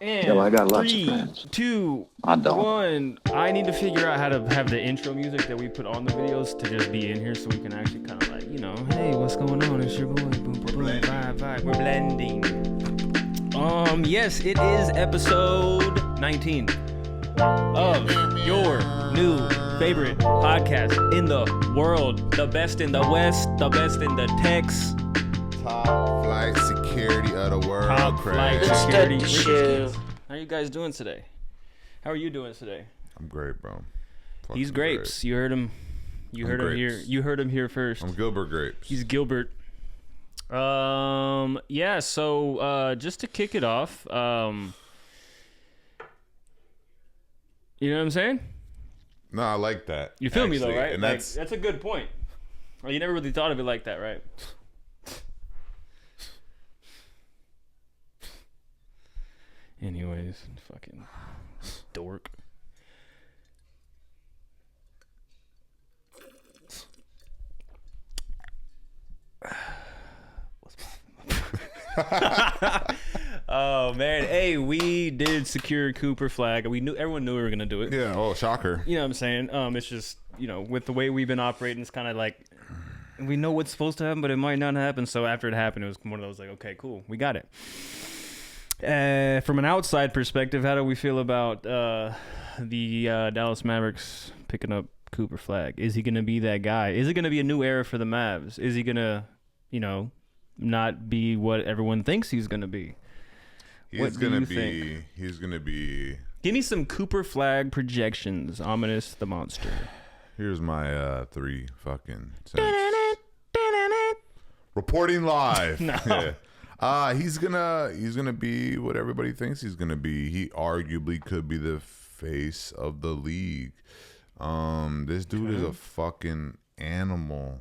And Yeah, well, I got lots of 3, friends. 2, I don't. 1. I need to figure out how to have the intro music that we put on the videos to just be in here so we can actually kind of like, hey, what's going on? It's your boy. Boom, boom, boom. Vibe. We're blending. Yes, it is episode 19 of your new favorite podcast in the world. The best in the West, the best in the Tex. Top flight security of the world. Top flight Craig. security. Shoe. How are you guys doing today? How are you doing today? I'm great, bro. Fucking He's grapes. You heard him. You heard him here. Grapes. You heard him here first. I'm Gilbert Grapes. He's Gilbert. Yeah. So, just to kick it off, you know what I'm saying? No, I like that. You feel me though, actually. right? And Like, that's a good point. Well, you never really thought of it like that, right? Anyways, fucking dork. Oh man, hey, we did secure Cooper flag. Everyone knew we were gonna do it. Yeah. Oh, shocker. You know what I'm saying? It's just, with the way we've been operating, it's kind of like we know what's supposed to happen, but it might not happen. So after it happened, it was one of those like, okay, cool, we got it. From an outside perspective, how do we feel about the Dallas Mavericks picking up Cooper flag? Is he gonna be that guy? Is it gonna be a new era for the Mavs? Is he gonna, not be what everyone thinks he's gonna be? He's gonna be. Give me some Cooper flag projections. Ominous the monster. Here's my 3 fucking cents. Reporting live. No. Yeah. He's gonna be what everybody thinks he's gonna be. He arguably could be the face of the league. This dude is a fucking animal.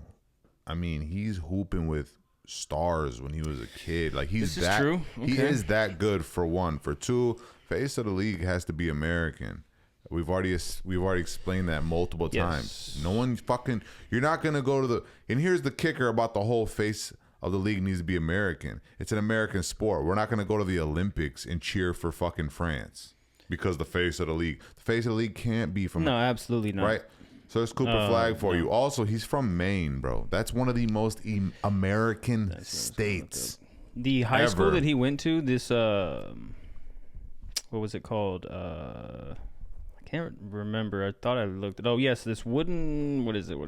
I mean, he's hooping with stars when he was a kid. Like This is true. He Okay. is that good, for one. For two, face of the league has to be American. We've already explained that multiple times. No one fucking. You're not gonna go to the. And here's the kicker about the whole face of the league needs to be American. It's an American sport. We're not gonna go to the Olympics and cheer for fucking France because the face of the league. The face of the league can't be from. No, absolutely not. Right. So there's Cooper flag for you. Also, he's from Maine, bro. That's one of the most American states. The high school Ever. that he went to, this what was it called? I can't remember. I thought I looked it. Oh yes, this wooden. What is it? All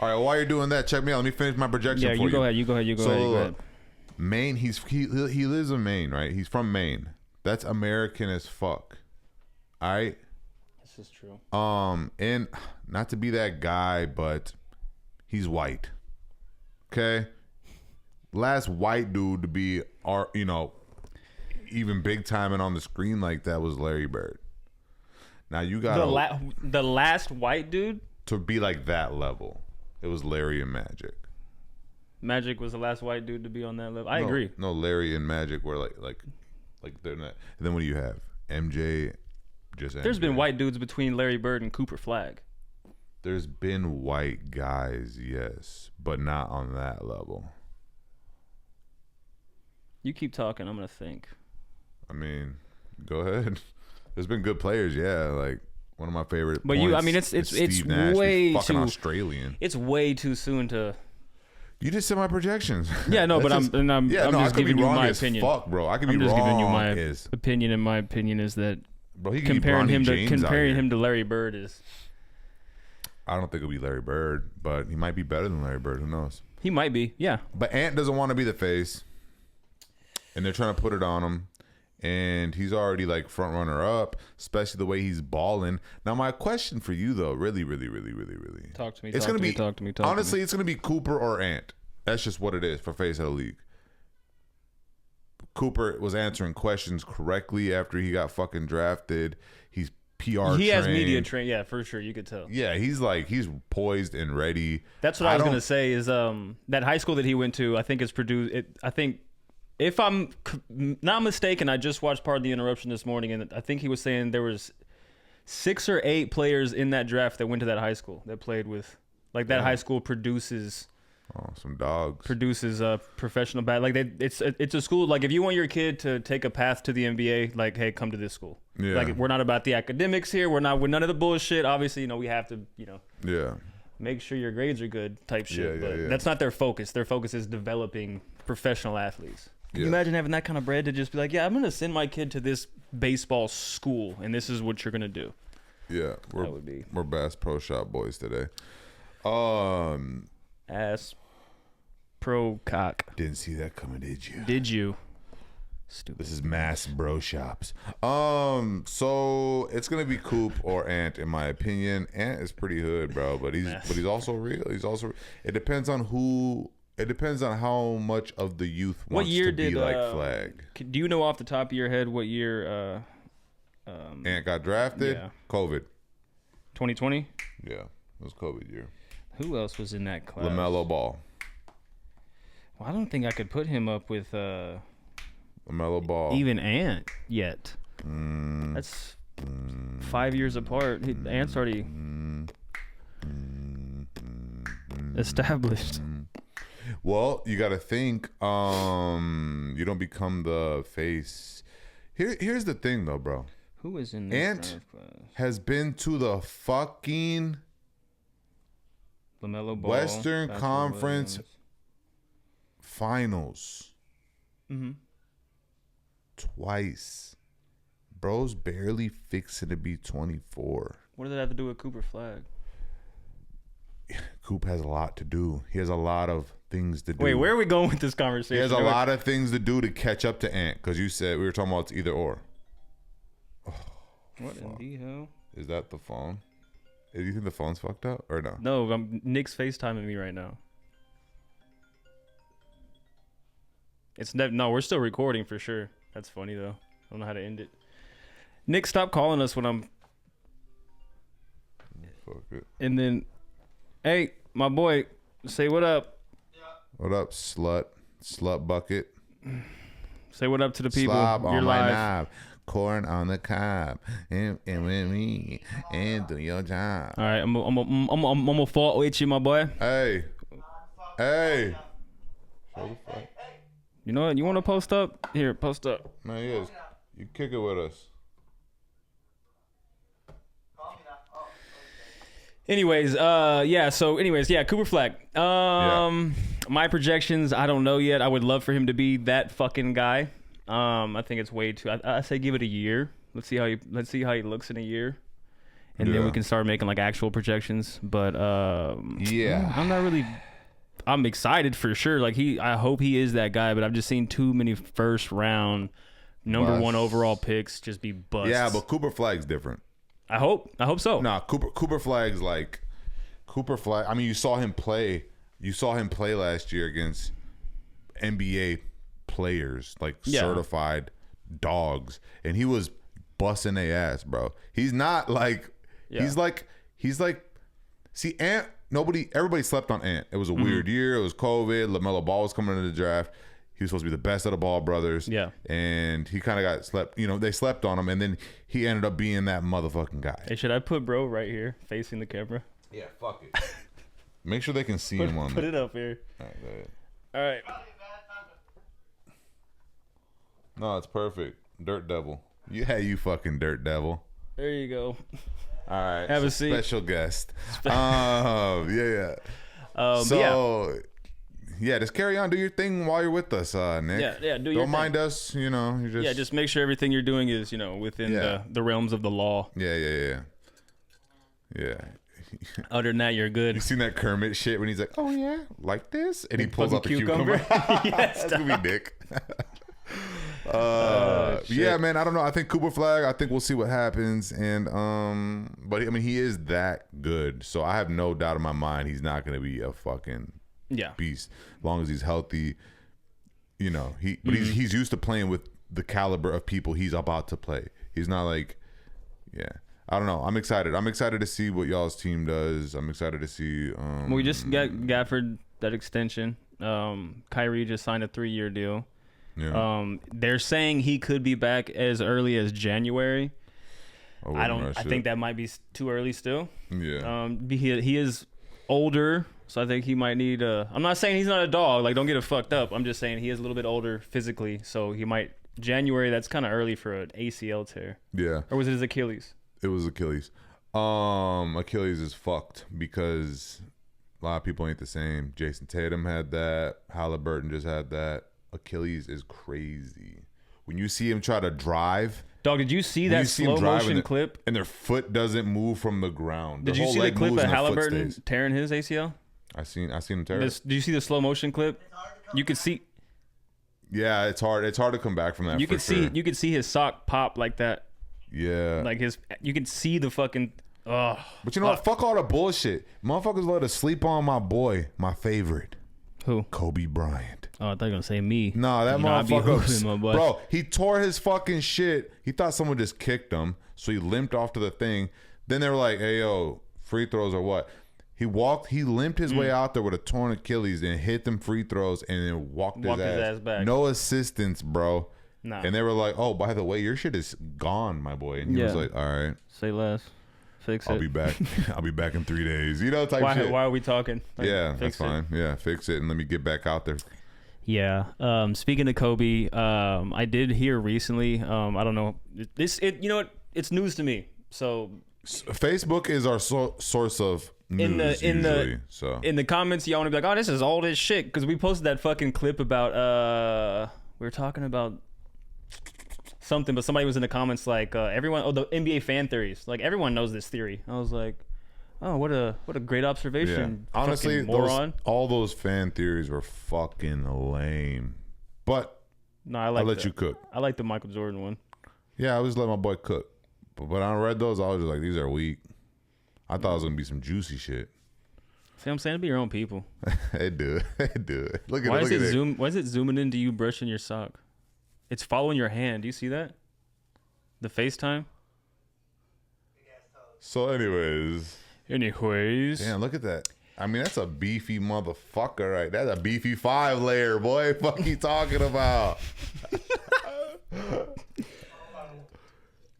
right. While you're doing that, check me out. Let me finish my projection. Yeah, for you go ahead. You go ahead. Maine. He lives in Maine, right? He's from Maine. That's American as fuck. All right. This is true. And not to be that guy, but he's white. Okay. Last white dude to be even big time and on the screen like that was Larry Bird. Now you got The last white dude. to be like that level. It was Larry and Magic. Magic was the last white dude to be on that level. I agree. No, Larry and Magic were like they're not. And then what do you have? MJ. There's been white dudes between Larry Bird and Cooper Flag. There's been white guys, yes, but not on that level. You keep talking. I'm gonna think. I mean, go ahead. There's been good players, yeah. Like one of my favorite. But points it's is Steve Nash. way He's fucking too Australian. It's way too soon to. You just said my projections. Yeah, no, but I'm just giving you my opinion. Fuck, bro. I could be I'm just wrong. giving you my opinion, and my opinion is that Bro, he could comparing be him Bronny James out here. to Larry Bird is. I don't think it'll be Larry Bird, but he might be better than Larry Bird. Who knows? He might be, yeah. But Ant doesn't want to be the face, and they're trying to put it on him. And he's already like front runner up, especially the way he's balling. Now, my question for you though, really, Talk to me. it's gonna be talk to me. honestly, it's gonna be Cooper or Ant. That's just what it is for face of the league. Cooper was answering questions correctly after he got fucking drafted. He's PR. He has trained. media train, yeah, for sure. You could tell. Yeah, he's poised and ready. That's what I was gonna say. Is that high school that he went to? I think is produced. I think, if I'm not mistaken, I just watched part of the interruption this morning, and I think he was saying there was 6 or 8 players in that draft that went to that high school that played with. Like that high school produces Oh, some dogs. Produces a professional like it's a school. Like if you want your kid to take a path to the NBA, like hey, come to this school. Yeah. Like we're not about the academics here. We're none of the bullshit. Obviously, you know, we have to, you know. Yeah. Make sure your grades are good type shit. Yeah, But that's not their focus. Their focus is developing professional athletes. Can you Yeah. imagine having that kind of bread to just be like, yeah, I'm gonna send my kid to this baseball school, and this is what you're gonna do. Yeah, we're Bass Pro Shop boys today. Ass pro cock. Didn't see that coming, did you? Did you? Stupid. This is Mass Bro Shops. So it's gonna be Coop or Ant, in my opinion. Ant is pretty hood, bro, but he's also real. It depends on who. It depends on how much of the youth wants to be like Flag. Do you know off the top of your head what year Ant got drafted? Yeah. COVID. 2020? Yeah, it was COVID year. Who else was in that class? LaMelo Ball. Well, I don't think I could put him up with LaMelo Ball. even Ant yet. That's 5 years apart. Ant's already established. Well, you got to think. You don't become the face. Here's the thing, though, bro. Who is in this Ant class? has been to the fucking LaMelo Ball, Western Patrick Conference Williams. Finals twice. Bro's barely fixing to be 24. What does that have to do with Cooper Flag? Coop has a lot to do. He has a lot of things to do. Wait, where are we going with this conversation? He has a lot of things to do to catch up to Ant, because you said we were talking about it's either or. Oh, what in the hell? Is that the phone? Do you think the phone's fucked up or no? No, Nick's FaceTiming me right now. No, we're still recording for sure. That's funny though. I don't know how to end it. Nick, stop calling us when I'm. Fuck it. And then, hey, my boy, say what up. What up, slut? Slut bucket. Say what up to the people. Slob You're on my live. knob. Corn on the cob. And with me. And do your job. All right, I'm gonna fault with you, my boy. Hey. Hey. Show the fuck. You know what? You want to post up? Here, post up. Man, yes. You kick it with us. Anyways, Cooper Flag. My projections, I don't know yet. I would love for him to be that fucking guy. I think it's way too. I say give it a year. Let's see how he looks in a year, and then we can start making like actual projections. But yeah, I'm not really. I'm excited for sure. Like I hope he is that guy. But I've just seen too many first round, number one overall picks just be busts. Yeah, but Cooper Flag's different. I hope so. Nah, Cooper Flag's like Cooper Flag. I mean, you saw him play. You saw him play last year against NBA players, like certified dogs, and he was busting their ass, bro. He's not like he's like see Ant. Everybody slept on Ant. It was a weird year. It was COVID. LaMelo Ball was coming into the draft. He was supposed to be the best of the Ball brothers. Yeah. And he kind of got slept. You know, they slept on him, and then he ended up being that motherfucking guy. Hey, should I put bro right here, facing the camera? Yeah, fuck it. Make sure they can see him on. Put it up here. All right, go ahead. All right. No, it's perfect. Dirt Devil. Yeah, you fucking Dirt Devil. There you go. All right. Have a seat. Special guest. Yeah. Just carry on. Do your thing while you're with us, Nick. Yeah. Don't mind us. You know. Just make sure everything you're doing is within the realms of the law. Yeah. Other than that, you're good. You seen that Kermit shit when he's like, "Oh yeah, like this," and he pulls out the cucumber. Yes, that's gonna be Nick. Yeah, man. I don't know. I think Cooper Flag. I think we'll see what happens. And but I mean, he is that good. So I have no doubt in my mind he's not gonna be a fucking beast as long as he's healthy. You know, he's used to playing with the caliber of people he's about to play. He's not like, I don't know. I'm excited. I'm excited to see what y'all's team does. I'm excited to see. We just got Gafford that extension. Kyrie just signed a 3-year deal. Yeah. They're saying he could be back as early as January. I think that might be too early still. Yeah. He is older So I think he might need I'm not saying he's not a dog. Like, don't get it fucked up. I'm just saying he is a little bit older physically. So he might... January, that's kind of early for an ACL tear. Yeah. Or was it his Achilles? It was Achilles. Achilles is fucked because a lot of people ain't the same. Jason Tatum had that. Halliburton just had that. Achilles is crazy. When you see him try to drive... Dog, did you see that slow motion clip? And their foot doesn't move from the ground. Did you see the clip of Halliburton tearing his ACL? I seen him tear it. Did you see the slow motion clip? You could see... Yeah, it's hard. It's hard to come back from that. You could see his sock pop like that. Yeah. Like you could see the fucking... But you know what? Fuck all the bullshit. Motherfuckers love to sleep on my boy, my favorite. Who? Kobe Bryant. Oh, I thought you were going to say me. No, that motherfucker. Bro, he tore his fucking shit. He thought someone just kicked him, so he limped off to the thing. Then they were like, hey, yo, free throws or what? He limped his way out there with a torn Achilles and hit them free throws and then walked his ass back. No assistance, bro. Nah. And they were like, oh, by the way, your shit is gone, my boy. And he was like, all right. Say less. Fix it. I'll be back. I'll be back in 3 days. You know, type shit. Why are we talking? Like, yeah, that's fine. Yeah, fix it and let me get back out there. Yeah. Speaking of Kobe, I did hear recently. I don't know. You know what? It's news to me. So Facebook is our source of news in the comments, y'all want to be like, oh, this is old as shit, because we posted that fucking clip about we were talking about something, but somebody was in the comments like everyone, the NBA fan theories, like everyone knows this theory. I was like, oh, what a great observation. Yeah. Honestly, all those fan theories were fucking lame, but no, I'll let you cook. I like the Michael Jordan one. Yeah, I was letting my boy cook, but when I read those, I was just like, these are weak. I thought it was gonna be some juicy shit. See what I'm saying? Be your own people. It do. Look at Why is it zooming into you brushing your sock? It's following your hand. Do you see that? The FaceTime. So, anyways. Damn, look at that. I mean, that's a beefy motherfucker, right? That's a beefy 5-layer, boy. Fuck you talking about?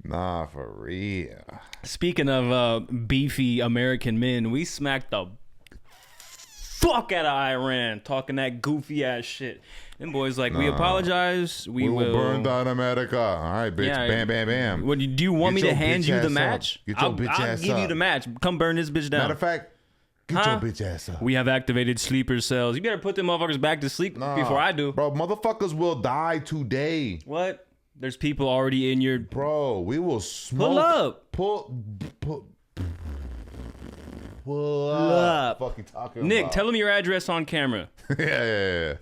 Nah, for real. Speaking of beefy American men, we smacked the fuck out of Iran talking that goofy ass shit. Them boys like, we apologize. We will burn down America. All right, bitch. Yeah, bam, bam, bam. What, do you want me to hand you the match? Get your bitch ass up. I'll give you the match. Come burn this bitch down. Matter of fact, get your bitch ass up. We have activated sleeper cells. You better put them motherfuckers back to sleep before I do. Bro, motherfuckers will die today. What? There's people already in your... Bro, we will smoke. Pull up. Pull up. Fucking talking Nick, about. tell them your address on camera. Yeah.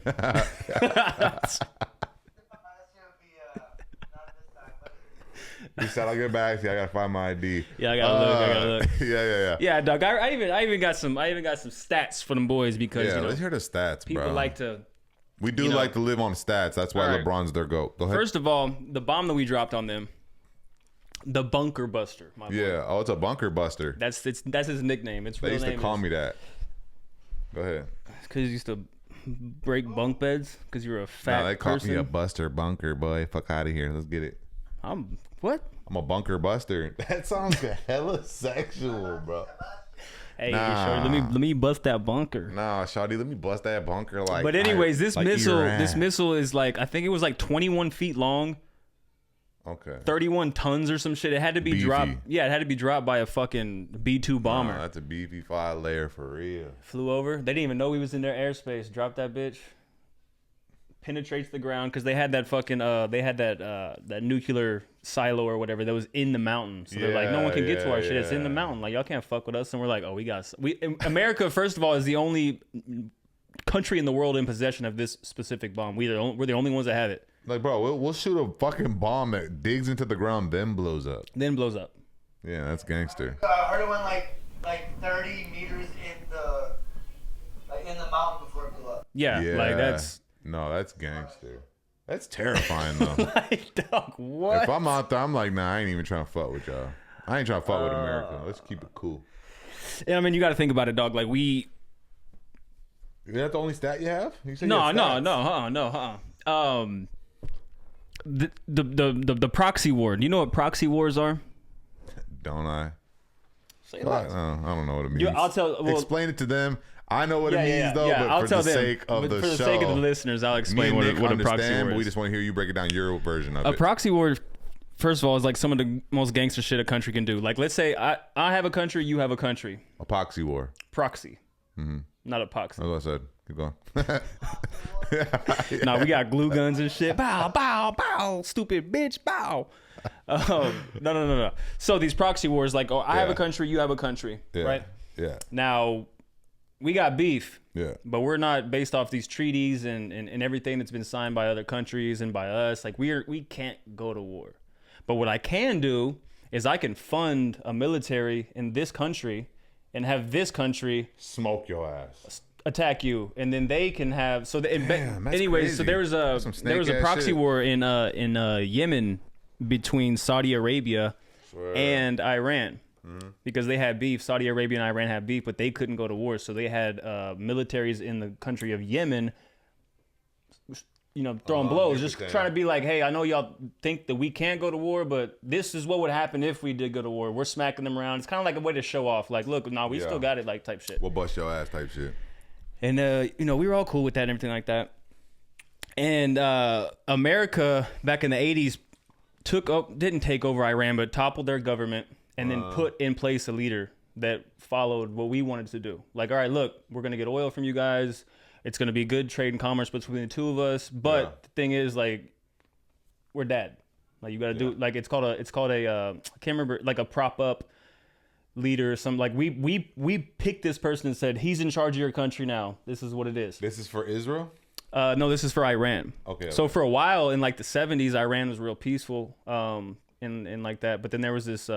He said, I'll get back to you. I gotta find my ID. Yeah, I gotta look. Yeah. Yeah, Doug. I even got some stats for them boys because let's hear the stats, people bro. like to... We do like to live on stats. That's why LeBron's their GOAT. Go ahead. First of all, the bomb that we dropped on them, the bunker buster. My boy. Oh, it's a bunker buster. That's his nickname. It's they used to call me that. Go ahead. Because you used to break bunk beds because you were a fat person. They called me a buster bunker, boy. Fuck out of here. Let's get it. What? I'm a bunker buster. That sounds hella sexual, bro. Hey, shorty, let me bust that bunker. Nah, shawty, let me bust that bunker. Like, but anyways, this missile is like, I think it was like 21 feet long. Okay. 31 tons or some shit. It had to be dropped. Yeah, it had to be dropped by a fucking B-2 bomber. That's a beefy 5-layer for real. Flew over. They didn't even know he was in their airspace. Dropped that bitch. Penetrates the ground because they had that fucking that nuclear silo or whatever that was in the mountain. So they're like, no one can get to our shit. It's in the mountain. Like, y'all can't fuck with us. And we're like, oh, America, first of all, is the only country in the world in possession of this specific bomb. We're the only ones that have it. Like, bro, we'll shoot a fucking bomb that digs into the ground, then blows up. Yeah, that's gangster. I heard it went like 30 meters in the mountain before it blew up. Yeah. Like that's... No, that's gangster. That's terrifying, though. Like, dog, what? If I'm out there, I'm like, nah, I ain't even trying to fuck with y'all. I ain't trying to fuck with America. Let's keep it cool. Yeah, I mean, you got to think about it, dog. Like, Is that the only stat you have? You said no. The proxy war. Do you know what proxy wars are? Don't I? Say less. I don't know what it means. I'll tell. Well, explain it to them. I know what it means though, but I'll for tell the them. sake of the for the show, sake of the listeners, I'll me explain and what Nick a proxy understand, war but we is. just want to hear you break it down your version of A it. proxy war, first of all, is like some of the most gangster shit a country can do. Like, let's say I have a country, you have a country. Epoxy war. Proxy. Not a poxy. That's what I said. Keep going. No, we got glue guns and shit. Bow, bow, bow, stupid bitch, bow. No. So these proxy wars, like, I have a country, you have a country, right? Yeah. Now, we got beef. Yeah. But we're not based off these treaties and everything that's been signed by other countries and by us. Like, we can't go to war. But what I can do is I can fund a military in this country and have this country Smoke your ass. attack you, and then they can have Damn, that's anyways. crazy. So there was a proxy shit. war in Yemen between Saudi Arabia and Iran because they had beef. Saudi Arabia and Iran had beef, but they couldn't go to war, so they had militaries in the country of Yemen, throwing blows, just trying to be like, hey, I know y'all think that we can't go to war, but this is what would happen if we did go to war. We're smacking them around. It's kind of like a way to show off, like, look, we still got it, like, type shit. We'll bust your ass type shit. And, we were all cool with that and everything like that. And America, back in the 80s, didn't take over Iran, but toppled their government and then put in place a leader that followed what we wanted to do. Like, all right, look, we're going to get oil from you guys. It's going to be good trade and commerce between the two of us. But the thing is, like, we're dead. Like, you got to do, like, it's called a I can't remember, like a prop up leader or something. Like, we picked this person and said, he's in charge of your country now. This is what it is. This is for Israel? No, this is for Iran. Okay. So for a while in like the 70s, Iran was real peaceful, and like that. But then there was this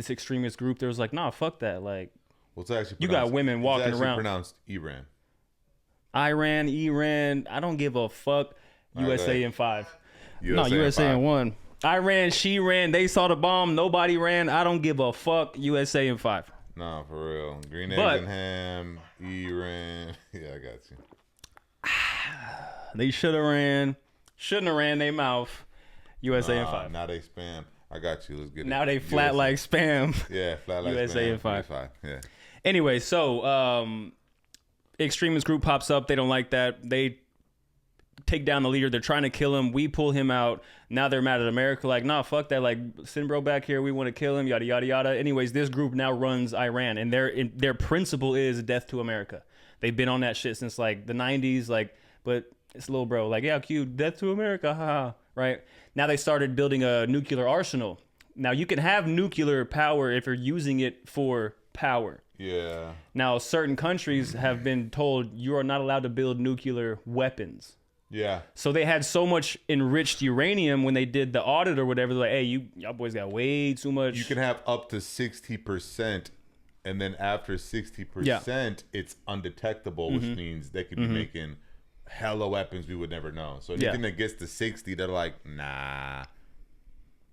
extremist group. There was like, nah, fuck that. Like, well, it's actually you got women walking around. Pronounced Iran. Iran. I don't give a fuck. USA in 5. No, USA USA in in 1. I ran. She ran. They saw the bomb. Nobody ran. I don't give a fuck. USA in 5. Nah, for real. Green But- eggs and ham. Iran. Yeah, I got you. They should have ran. Shouldn't have ran their mouth. USA in 5. Now they spam. I got you. Let's get it. Now they flat USA. like spam. Yeah, flat like USA spam. in 5. Yeah. Anyway, so extremist group pops up. They don't like that. They take down the leader. They're trying to kill him. We pull him out. Now they're mad at America. Like, nah, fuck that. Like, send bro back here. We want to kill him. Yada yada yada. Anyways, this group now runs Iran, and their principle is death to America. They've been on that shit since like the 90s. Like, but it's little bro. Like, yeah, cute. Death to America. Haha. Right. Now they started building a nuclear arsenal. Now you can have nuclear power if you're using it for power. Yeah. Now, certain countries have been told you are not allowed to build nuclear weapons. Yeah. So they had so much enriched uranium when they did the audit or whatever. They're like, hey, y'all boys got way too much. You can have up to 60%, and then after 60%, it's undetectable, which means they could be making hella weapons we would never know. So anything that gets to 60, they're like, nah,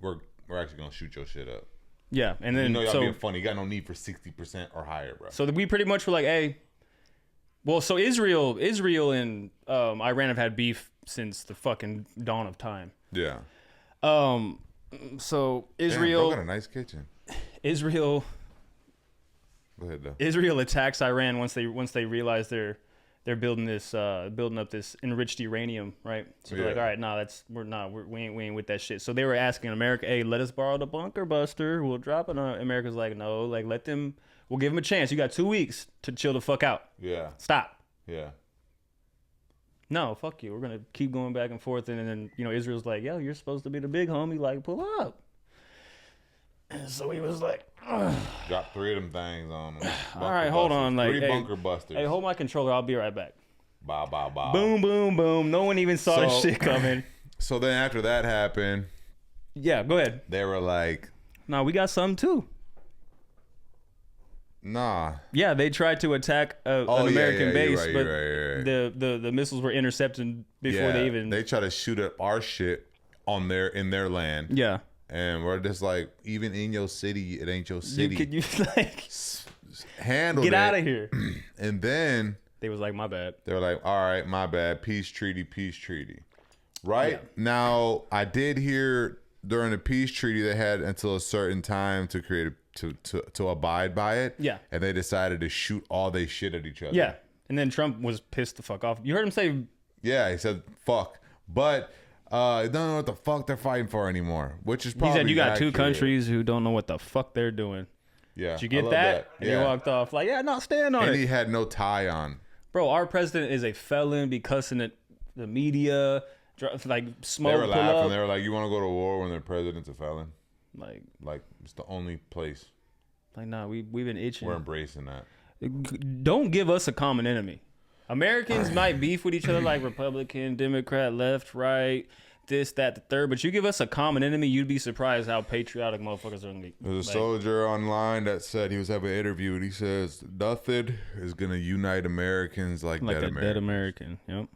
we're actually gonna shoot your shit up. Yeah, and then y'all being funny. You got no need for 60% or higher, bro. So we pretty much were like, hey, well, so Israel and Iran have had beef since the fucking dawn of time. Yeah. So Damn, Israel bro got a nice kitchen. Israel Go ahead though. Israel attacks Iran once they realize they're building up this enriched uranium, right? So they're like, all right, we ain't with that shit. So they were asking America, hey, let us borrow the bunker buster. We'll drop it on. America's like, no, like we'll give them a chance. You got 2 weeks to chill the fuck out. Yeah. Stop. Yeah. No, fuck you. We're gonna keep going back and forth, and then Israel's like, yo, you're supposed to be the big homie. Like, pull up. And so he was like, ugh. Got 3 of them things on them. All right, hold on. Like, 3 hey, bunker busters. Hey, hold my controller. I'll be right back. Bow, bow, bow. Boom, boom, boom. No one even saw this shit coming. So then after that happened, Yeah, go ahead. they were like, No, we got some too. nah. Yeah, they tried to attack an American base, you're but right. the missiles were intercepted before they even. They try to shoot up our shit in their land. Yeah. And we're just like, even in your city, it ain't your city. You like handle get it. out of here? And then They was like, my bad. they were like, all right, my bad. Peace treaty. Right? Yeah. Now, I did hear during the peace treaty they had until a certain time to create to abide by it. Yeah. And they decided to shoot all they shit at each other. Yeah. And then Trump was pissed the fuck off. You heard him say, Yeah, he said fuck. But they don't know what the fuck they're fighting for anymore, which is probably he said, you got accurate. 2 countries who don't know what the fuck they're doing. Yeah. Did you I get love that? And Yeah. he walked off like, yeah, no, stand on And it. he had no tie on. Bro, our president is a felon, be cussing at the media, like smoke. They were pull laughing. up. They were like, "You want to go to war when their president's a felon?" Like It's the only place. nah, we've been itching. We're embracing that. Don't give us a common enemy. Americans might beef with each other like Republican, Democrat, left, right, this, that, the third. But you give us a common enemy, you'd be surprised how patriotic motherfuckers are gonna be. There's a soldier online that said he was having an interview and he says nothing is gonna unite Americans like a dead dead Americans. American. Yep.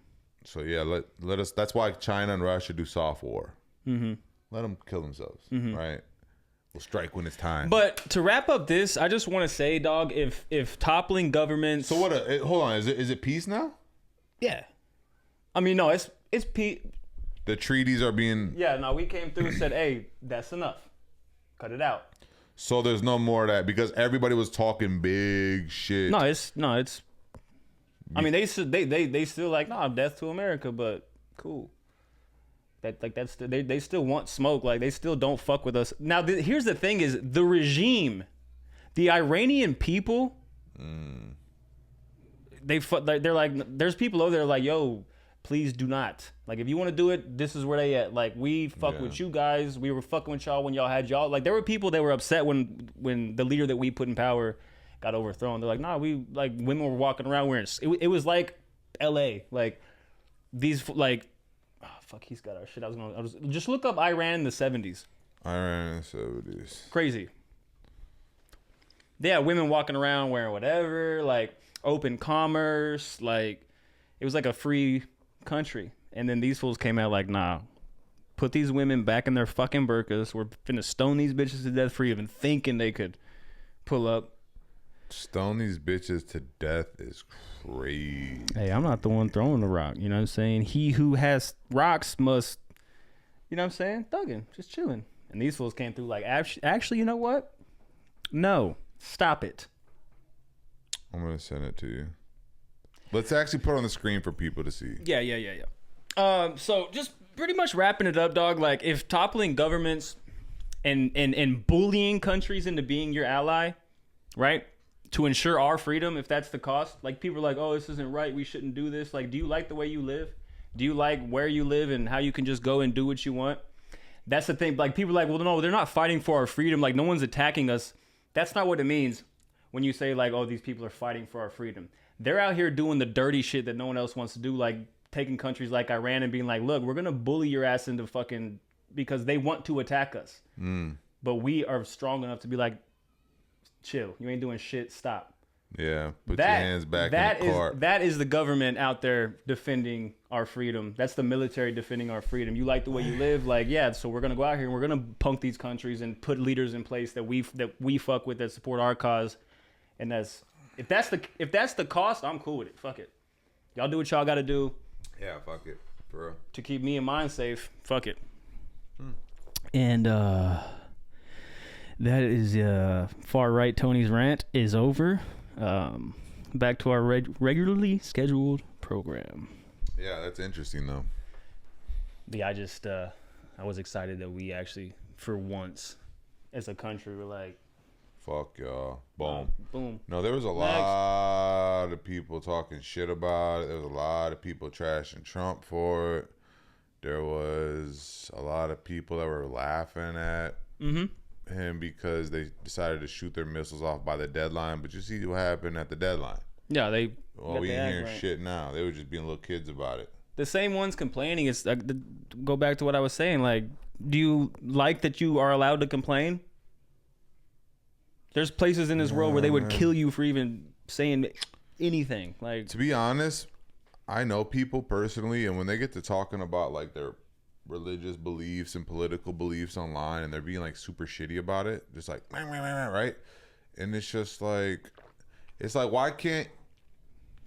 So yeah, let us. That's why China and Russia do soft war. Mm-hmm. Let them kill themselves. Right. We'll strike when it's time. But to wrap up this, I just want to say, dog, if toppling governments. So what? Hold on. Is it peace now? Yeah. I mean, no, it's The treaties are being. Yeah, no, we came through and said, hey, that's enough. Cut it out. So there's no more of that because everybody was talking big shit. No, it's. I mean, they still like, nah, death to America, but cool. They still want smoke. Like they still don't fuck with us. Now, here's the thing: is the regime, the Iranian people. They're like, there's people over there like, yo, please do not. Like, if you want to do it, this is where they at. Like, we fuck with you guys. We were fucking with y'all when y'all had y'all. Like, there were people that were upset when the leader that we put in power got overthrown. They're like, nah, we like women were walking around wearing. It was like L.A. Like these like. Oh, fuck, he's got our shit. I was just look up Iran in the 70s. Iran in the 70s. Crazy. Yeah, women walking around wearing whatever, like open commerce, like it was like a free country. And then these fools came out like, nah, put these women back in their fucking burqas. We're finna stone these bitches to death for even thinking they could pull up. Stone these bitches to death is crazy. Hey, I'm not the one throwing the rock. You know what I'm saying? He who has rocks must, you know what I'm saying? Thugging, just chilling. And these fools came through like, actually, you know what? No, stop it. I'm going to send it to you. Let's actually put it on the screen for people to see. Yeah. So just pretty much wrapping it up, dog. Like if toppling governments and bullying countries into being your ally, right? To ensure our freedom, if that's the cost. Like people are like, oh, this isn't right. We shouldn't do this. Like, do you like the way you live? Do you like where you live and how you can just go and do what you want? That's the thing. Like people are like, well, no, they're not fighting for our freedom. Like no one's attacking us. That's not what it means when you say like, oh, these people are fighting for our freedom. They're out here doing the dirty shit that no one else wants to do. Like taking countries like Iran and being like, look, we're going to bully your ass into fucking, because they want to attack us. But we are strong enough to be like, chill, you ain't doing shit, stop. Yeah, put your hands back in the cart. That is the government out there defending our freedom. That's the military defending our freedom. You like the way you live, like, yeah, so we're gonna go out here and we're gonna punk these countries and put leaders in place that we fuck with, that support our cause. And if that's the cost, I'm cool with it. Fuck it. Y'all do what y'all gotta do. Yeah, fuck it, bro. To keep me and mine safe. Fuck it. And that is far right. Tony's rant is over. Back to our regularly scheduled program. Yeah, that's interesting though. Yeah, I was excited that we actually, for once, as a country, were like, fuck y'all. Boom. Boom. No, there was a lot of people talking shit about it. There was a lot of people trashing Trump for it. There was a lot of people that were laughing at him because they decided to shoot their missiles off by the deadline. But you see what happened at the deadline. Yeah, we ain't hearing shit now. They were just being little kids about it. The same ones complaining is go back to what I was saying. Like, do you like that you are allowed to complain? There's places in this world where they would kill you for even saying anything. Like, to be honest, I know people personally, and when they get to talking about like their religious beliefs and political beliefs online, and they're being like super shitty about it, just like right, and it's just like, it's like, why can't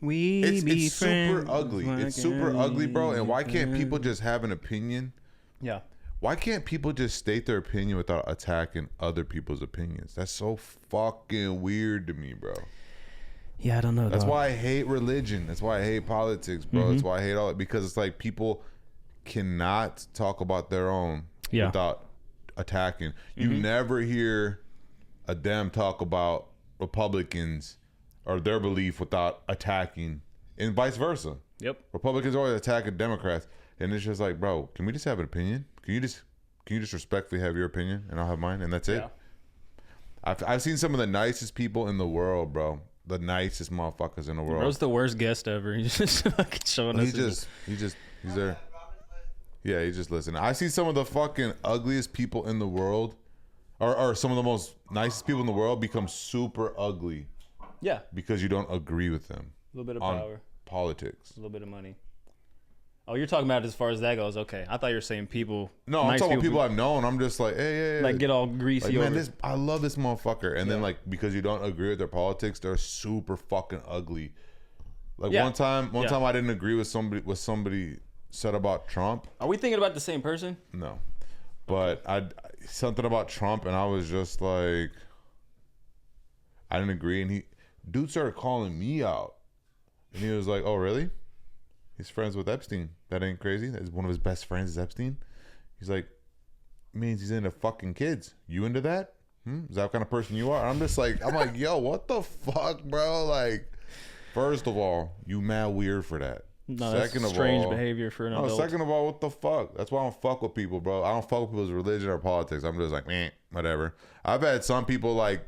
it's super ugly? It's super ugly, bro. And why can't people just have an opinion? Yeah. Why can't people just state their opinion without attacking other people's opinions? That's so fucking weird to me, bro. Yeah, I don't know. That's why I hate religion. That's why I hate politics, bro. That's why I hate all it, because it's like people cannot talk about their own without attacking. You never hear a Dem talk about Republicans or their belief without attacking, and vice versa. Yep. Republicans always attacking Democrats, and it's just like, bro, can we just have an opinion? Can you just respectfully have your opinion, and I'll have mine, and that's it. I've seen some of the nicest people in the world, bro. The nicest motherfuckers in the world. Bro's the worst guest ever. He's just fucking showing us. He's there. Yeah, he's just listening. I see some of the fucking ugliest people in the world, or some of the most nicest people in the world become super ugly. Yeah. Because you don't agree with them. A little bit of on power. Politics. A little bit of money. Oh, you're talking about as far as that goes. Okay, I thought you were saying people. No, I'm talking about people I've known. I'm just like, hey, like get all greasy. Like, man, I love this motherfucker, and then like because you don't agree with their politics, they're super fucking ugly. Like one time I didn't agree with somebody said about Trump. Are we thinking about the same person? No, but I something about Trump, and I was just like, I didn't agree, and dude started calling me out, and he was like, "Oh, really? He's friends with Epstein. That ain't crazy. That's one of his best friends is Epstein." He's like, means he's into fucking kids. You into that? Is that what kind of person you are? I'm like, yo, what the fuck, bro? Like, first of all, you mad weird for that. No, second that's strange behavior for an adult. Second of all, what the fuck? That's why I don't fuck with people, bro. I don't fuck with people's religion or politics. I'm just like, whatever. I've had some people like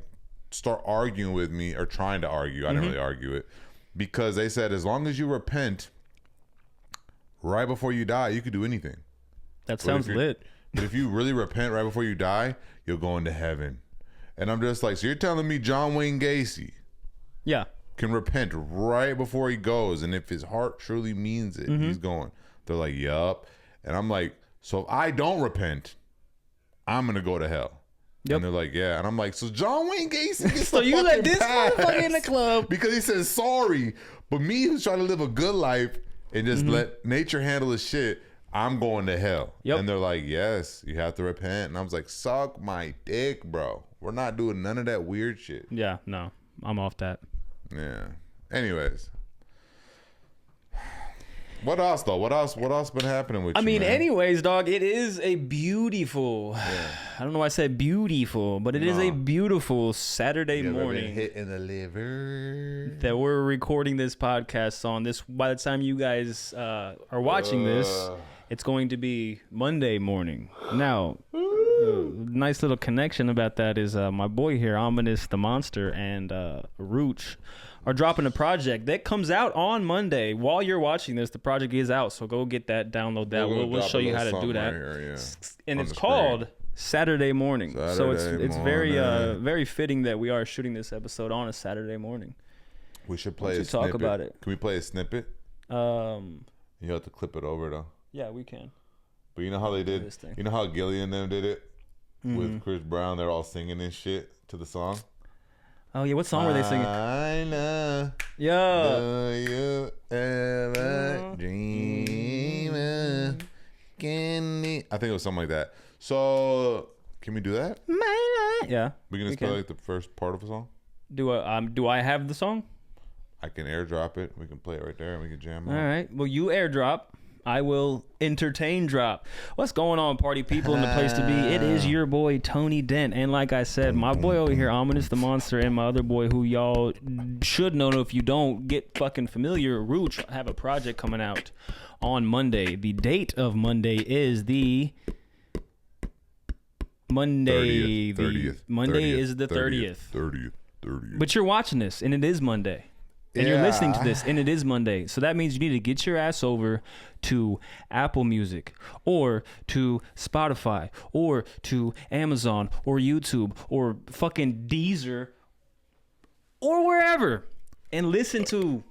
start arguing with me or trying to argue. I didn't really argue it because they said as long as you repent right before you die, you could do anything. That sounds lit. But if you really repent right before you die, you'll go into heaven. And I'm just like, so you're telling me John Wayne Gacy can repent right before he goes, and if his heart truly means it, he's going. They're like, yup. And I'm like, so if I don't repent, I'm going to go to hell. Yep. And they're like, yeah. And I'm like, so John Wayne Gacy gets so you let this motherfucker in the club because he says sorry. But me who's trying to live a good life and just let nature handle his shit, I'm going to hell. Yep. And they're like, yes, you have to repent. And I was like, suck my dick, bro. We're not doing none of that weird shit. Yeah, no, I'm off that. Yeah. Anyways. What else though? What else been happening with you? I mean, man? Anyways, dog, it is a beautiful. I don't know why I said beautiful, but it is a beautiful Saturday morning. Hit in the liver. That we're recording this podcast on. This by the time you guys are watching this, it's going to be Monday morning. Now, nice little connection about that is my boy here, Ominous the Monster, and Rooch are dropping a project that comes out on Monday. While you're watching this, the project is out, so go get that, download that. We'll show you how to do that. Right here, and it's called Saturday Morning. So it's very fitting that we are shooting this episode on a Saturday morning. We should play a snippet. Talk about it. Can we play a snippet? You have to clip it over though. Yeah, we can. But you know how they did? You know how Gilly and them did it with Chris Brown? They're all singing this shit to the song. Oh yeah, what song were they singing? I know. Yeah. Do you ever dream of candy? I think it was something like that. So can we do that? Yeah. We can just play like the first part of the song. Do I have the song? I can airdrop it. We can play it right there and we can jam. All right. Well, you airdrop. I will entertain drop. What's going on, party people in the place to be? It is your boy Tony Dent, and like I said, my boy over here, Ominous the Monster, and my other boy, who y'all should know. If you don't, get fucking familiar. Rooch have a project coming out on Monday. The date of Monday is the Monday. 30th. Monday 30th, is the 30th. 30th. But you're watching this, and it is Monday. And you're listening to this, and it is Monday. So that means you need to get your ass over to Apple Music or to Spotify or to Amazon or YouTube or fucking Deezer or wherever and listen to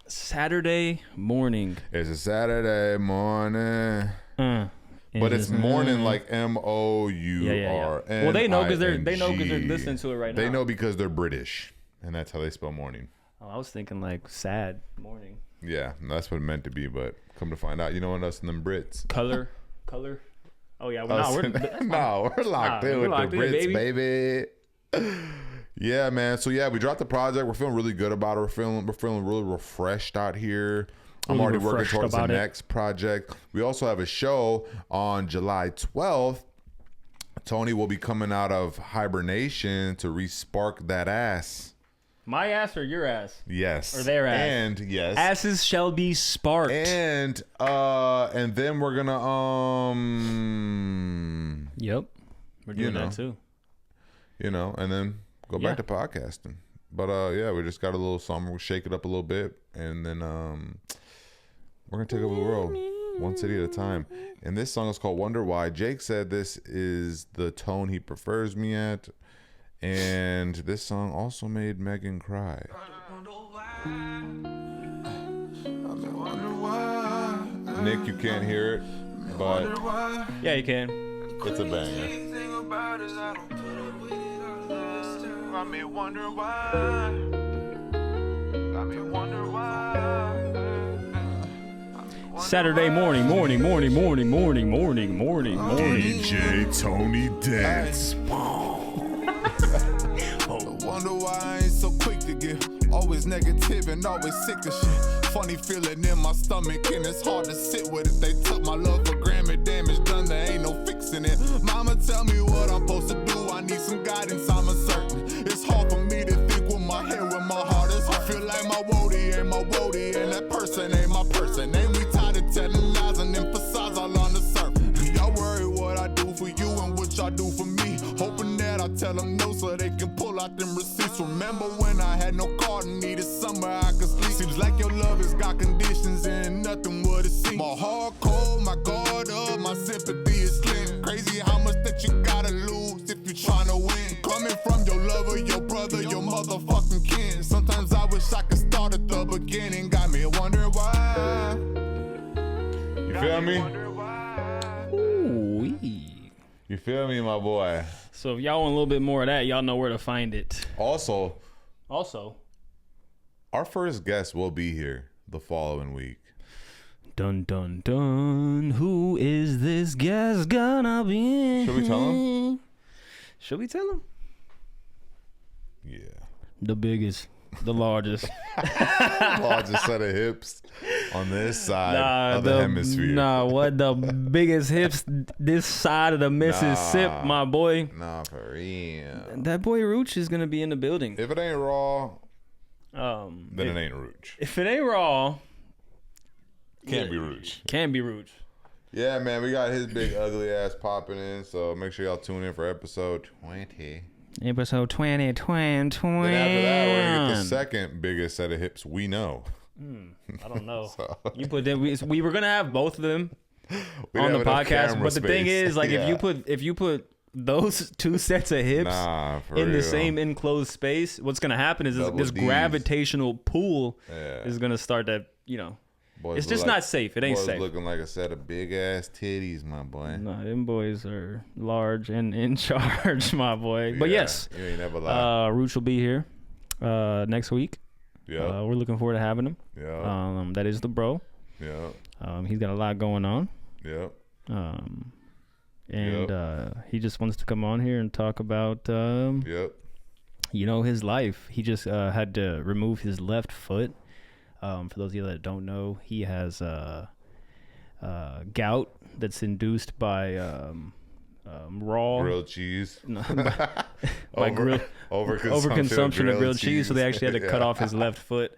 Saturday Morning. It's a Saturday morning. But it's morning like MOUR. Yeah. Well, they know because they're listening to it right now. They know because they're British, and that's how they spell morning. Oh, I was thinking like sad morning. Yeah, that's what it meant to be, but come to find out, you know what us and them Brits. Color. Oh yeah, well, we're locked in with the Brits, baby. Yeah, man. So yeah, we dropped the project. We're feeling really good about it. We're feeling really refreshed out here. I'm already working towards the next project. We also have a show on July 12th. Tony will be coming out of hibernation to re-spark that ass. My ass or your ass? Yes. Or their ass? And yes. Asses shall be sparked. And then we're gonna Yep. We're doing that too. And then go back to podcasting. But yeah, we just got a little something. We'll shake it up a little bit, and then we're gonna take over the world, one city at a time. And this song is called Wonder Why. Jake said this is the tone he prefers me at. And this song also made Megan cry. Nick, you can't hear it, but yeah, you can. It's a banger. Saturday morning. DJ Tony Dance. Wonder why I ain't so quick to get always negative and always sick of shit. Funny feeling in my stomach and it's hard to sit with it. They took my love for granted, damage done, there ain't no fixing it. Mama tell me what I'm supposed to do, I need some guidance, I'm uncertain. It's hard for me to think with my head, with my heart is. I feel like my woody ain't my woody, and that person ain't my person. Ain't we tired of telling lies and emphasize all on the surface? Y'all worry what I do for you and what y'all do for me. Hoping that I tell them no so they can pull out them receipts. Remember when I had no car and needed somewhere I could sleep? Seems like your love has got conditions and nothing what it seems. My heart cold, my guard up, my sympathy is slim. Crazy how much that you gotta lose if you're trying to win. Coming from your lover, your brother, your motherfucking kin. Sometimes I wish I could start at the beginning. Got me wondering why. You feel me? Ooh-wee. You feel me, my boy? So if y'all want a little bit more of that, y'all know where to find it. Also, our first guest will be here the following week. Dun dun dun. Who is this guest gonna be? Should we tell him? Yeah. The biggest, the largest. Largest set of hips on this side of the hemisphere. What the biggest hips this side of the Mississippi, my boy. Nah, for real. That boy Rooch is gonna be in the building. If it ain't raw, then it ain't Rooch. If it ain't raw, can't be Rooch. Can be Rooch. Yeah, man, we got his big ugly ass popping in, so make sure y'all tune in for episode 20. Episode 20. Then after that, we're gonna get the second biggest set of hips we know. I don't know. You put them. We were gonna have both of them on the podcast, but the thing is, like, if you put those two sets of hips in the same enclosed space, what's gonna happen is this gravitational pull is gonna start that, boys, it's just not safe. It ain't safe. Looking like a set of big ass titties, my boy. Nah, them boys are large and in charge, my boy. But yes, you ain't never lied. Rooch will be here next week. Yeah, we're looking forward to having him. Yeah, that is the bro. Yeah, he's got a lot going on. Yeah, and he just wants to come on here and talk about his life. He just had to remove his left foot. For those of you that don't know, he has gout that's induced by raw grilled cheese. Overconsumption of grilled cheese. So they actually had to cut off his left foot.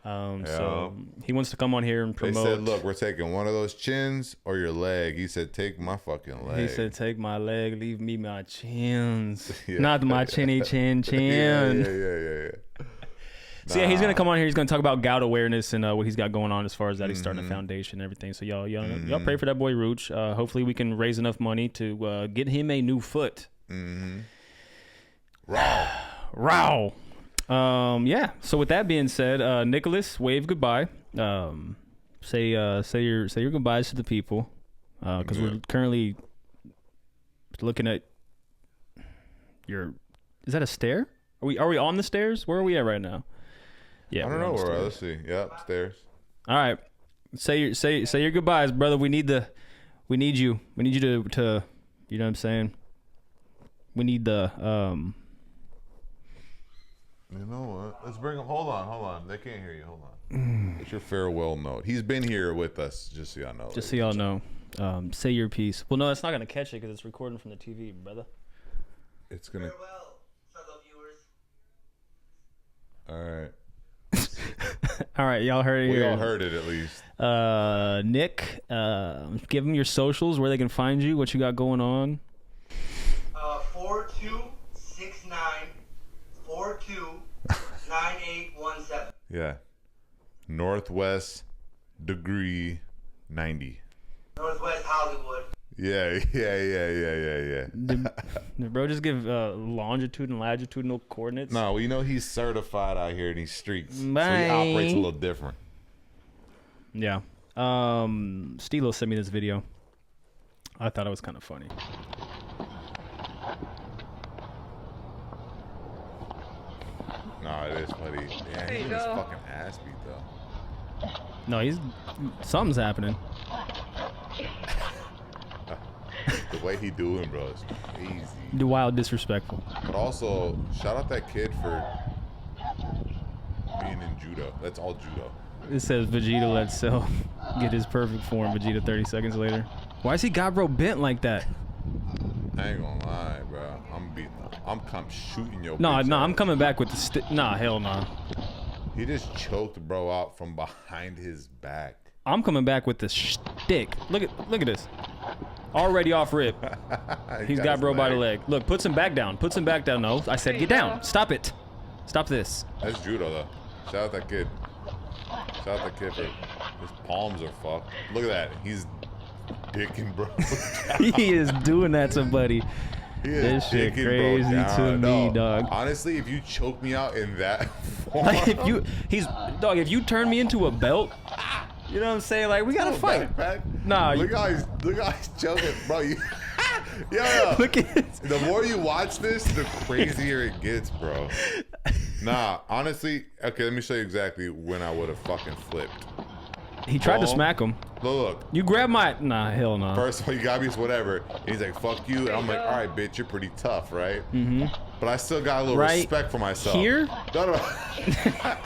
So he wants to come on here and promote. They said, "Look, we're taking one of those chins or your leg." He said, "Take my fucking leg." He said, "Take my leg, leave me my chins, not my chinny chin chin." Yeah. So yeah, he's gonna come on here. He's gonna talk about gout awareness and what he's got going on as far as that. He's starting a foundation and everything. So y'all pray for that boy Rooch. Hopefully we can raise enough money to get him a new foot. Row. Yeah. So with that being said, Nicholas, wave goodbye. Say your goodbyes to the people, because we're currently looking at your. Is that a stair? Are we on the stairs? Where are we at right now? Yeah, I don't know where. Let's see. Yep, stairs. All right. Say your goodbyes, brother. We need the We need you. We need you to you know what I'm saying? We need the You know what? Let's bring him. Hold on. They can't hear you. Hold on. It's your farewell note. He's been here with us, just so y'all know. Just so y'all know. Say your piece. Well, no, it's not gonna catch it because it's recording from the TV, brother. It's gonna. Farewell, fellow viewers. All right. All right, y'all heard it We here. all heard it at least. Nick, give them your socials, where they can find you, what you got going on. 4269 429817. Yeah. Northwest degree 90. Northwest Hollywood. Yeah. Did bro just give longitude and latitudinal coordinates? No, well, you know he's certified out here in these streets. So Bye. he operates a little different. Yeah. Stilo sent me this video. I thought it was kind of funny. No, it is funny. Yeah, he's his fucking ass beat though. No, something's happening. The way he doing, bro, is crazy. Wild disrespectful. But also, shout out that kid for being in judo. That's all judo. It says Vegeta lets Cell get his perfect form. Vegeta 30 seconds later. Why is he got bro bent like that? I ain't gonna lie, bro. I'm shooting your. No, bitch I'm ass. coming back with the Nah, hell nah. He just choked bro out from behind his back. I'm coming back with the stick. Look at this. Already off rip. He's got bro by the leg. Look, puts him back down. No, I said get down. Stop it. Stop this. That's judo though. Shout out that kid. Shout out that kid for his palms are fucked. Look at that. He's dicking bro. He is doing that to buddy. He is This shit dicking crazy bro to down. me, No, dog. Honestly, if you choke me out in that form, Like if you turn me into a belt, you know what I'm saying? Like we gotta fight. backpack. Nah, look how he's choking, bro. Yeah. Look at it. The more you watch this, the crazier it gets, bro. Nah, honestly, okay, let me show you exactly when I would have fucking flipped. He tried to Boom. smack him. Look. You grab my hell no. First of all, you got me, whatever. And he's like, fuck you. And I'm like, all right, bitch, you're pretty tough, right? Mm-hmm. But I still got a little Right respect for myself. here? No.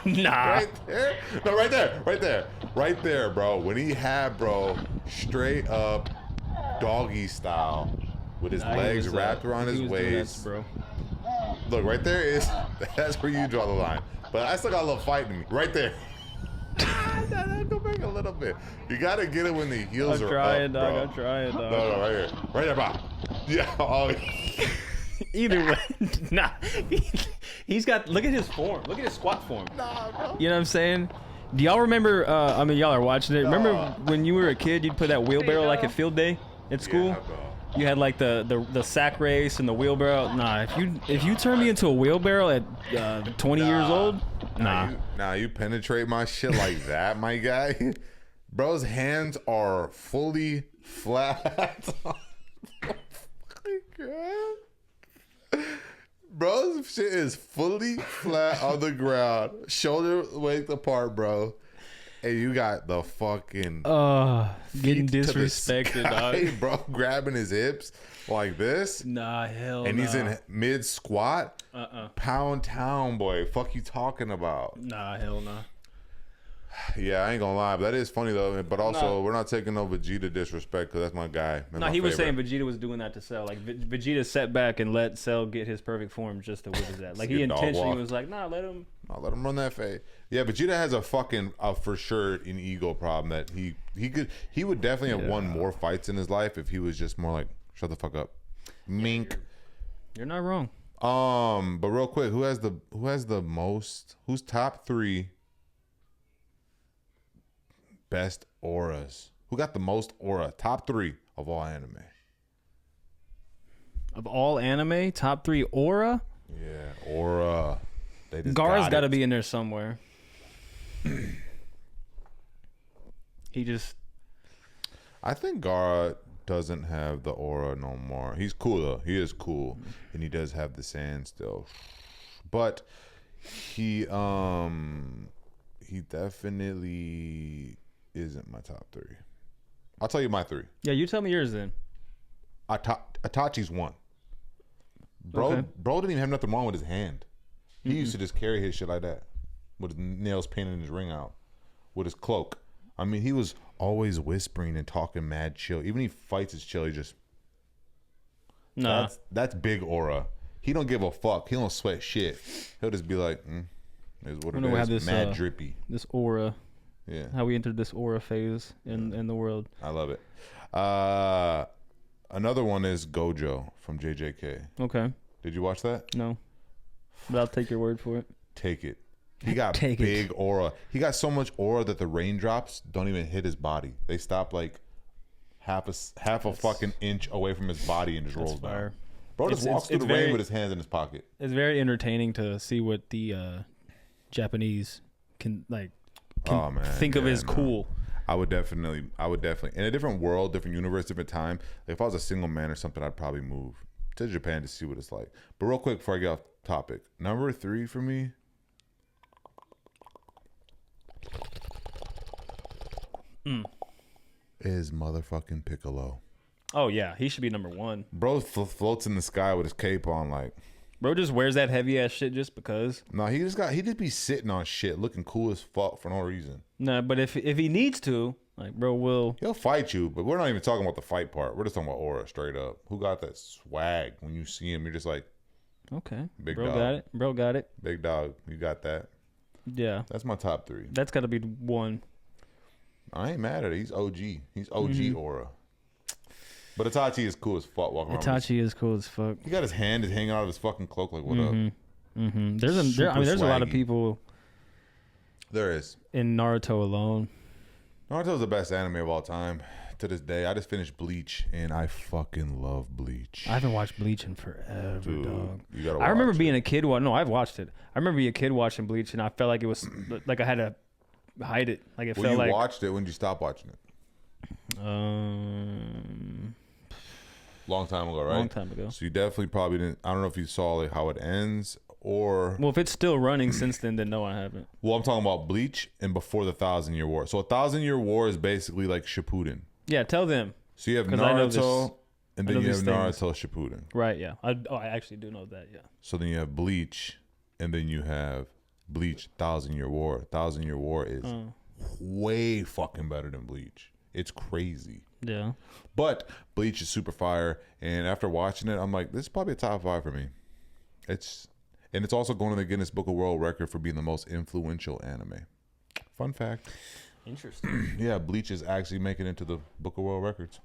Nah. Right there? No, right there, bro. When he had, bro, straight up doggy style with his Nah, he legs was, wrapped around he his was doing that, waist. bro. Look, right there that's where you draw the line. But I still got a little fight in me. Right there. Go back a little bit. You gotta get it when the heels are up, bro. I'm trying, dog. No, right here. Right there, Bob. Yeah. Oh. Either way, nah. He's got. Look at his form. Look at his squat form. Nah, bro. You know what I'm saying? Do y'all remember? I mean, y'all are watching it. Remember when you were a kid, you'd put that wheelbarrow like at field day at school. Yeah, bro. You had like the sack race and the wheelbarrow. Nah, if you turn me into a wheelbarrow at 20 years old, nah. You penetrate my shit like that, my guy. Bro's hands are fully flat. Oh my God. Bro's shit is fully flat on the ground, shoulder width apart, bro. And you got the fucking getting feet to the disrespected, sky, dog. bro, grabbing his hips like this. Nah, hell. And he's in mid squat. Pound town, boy. Fuck you talking about? Nah, hell nah. Yeah, I ain't gonna lie, but that is funny though. But also, we're not taking no Vegeta disrespect because that's my guy. No, he was saying Vegeta was doing that to Cell. Like Vegeta sat back and let Cell get his perfect form just to whip his ass. Like he intentionally was like, nah, let him. I'll let him run that fade. Yeah, Vegeta has a fucking for sure an ego problem that he would definitely have won more fights in his life if he was just more like shut the fuck up, mink. You're not wrong. But real quick, who's top 3 best auras? Who got the most aura? Top 3 of all anime. Of all anime, top 3 aura. Yeah, aura. Gaara's got to be in there somewhere. I think Gaara doesn't have the aura no more. He's cool though. He is cool, and he does have the sand still. But he definitely isn't my top 3. I'll tell you my 3. Yeah, you tell me yours then. Itachi's 1. Bro didn't even have nothing wrong with his hand. He used to just carry his shit like that, with his nails painted and his ring out, with his cloak. I mean, he was always whispering and talking mad chill. Even if he fights his chill, he just... Nah. That's big aura. He don't give a fuck. He don't sweat shit. He'll just be like, is what it is. This, mad drippy. This aura. Yeah. How we entered this aura phase in the world. I love it. Another one is Gojo from JJK. Okay. Did you watch that? No. But I'll take your word for it. Take it. He got big aura. He got so much aura that the raindrops don't even hit his body. They stop like half a fucking inch away from his body and just rolls down. Bro just walks through the rain with his hands in his pocket. It's very entertaining to see what the Japanese can think of as cool. I would definitely in a different world, different universe, different time. Like if I was a single man or something, I'd probably move to Japan to see what it's like. But real quick before I get off topic, number 3 for me is motherfucking Piccolo. Oh yeah, he should be number 1. Bro floats in the sky with his cape on, like. Bro just wears that heavy ass shit just because. No, he just be sitting on shit, looking cool as fuck for no reason. Nah, but if he needs to, like, bro he'll fight you, but we're not even talking about the fight part. We're just talking about aura, straight up. Who got that swag? When you see him, you're just like, okay, big bro dog. got it. Bro got it. Big dog, you got that. Yeah, that's my top 3. That's got to be 1. I ain't mad at it. He's OG. He's OG aura. But Itachi is cool as fuck walking around. Itachi is cool as fuck. He got his hand is hanging out of his fucking cloak. Like, what up? There's a lot of people. There is in Naruto alone. Naruto's the best anime of all time to this day. I just finished Bleach and I fucking love Bleach. I haven't watched Bleach in forever, dude, dog. You gotta. I remember being a kid. No, I've watched it. I remember being a kid watching Bleach, and I felt like it was like I had to hide it. Like it felt like. You watched it. When did you stop watching it? Long time ago, right? Long time ago. So you definitely probably didn't. I don't know if you saw like how it ends or. Well, if it's still running since then no, I haven't. Well, I'm talking about Bleach and before the 1,000-Year War. So 1,000-Year War is basically like Shippuden. Yeah, tell them. So you have Naruto, and then you have Naruto Shippuden. Right. Yeah. I actually do know that. Yeah. So then you have Bleach, and then you have Bleach 1,000-Year War. 1,000-Year War is way fucking better than Bleach. It's crazy. Yeah. But Bleach is super fire, and after watching it, I'm like, this is probably a top 5 for me. It's also going to the Guinness Book of World Record for being the most influential anime. Fun fact. Interesting. Yeah, Bleach is actually making it into the Book of World Records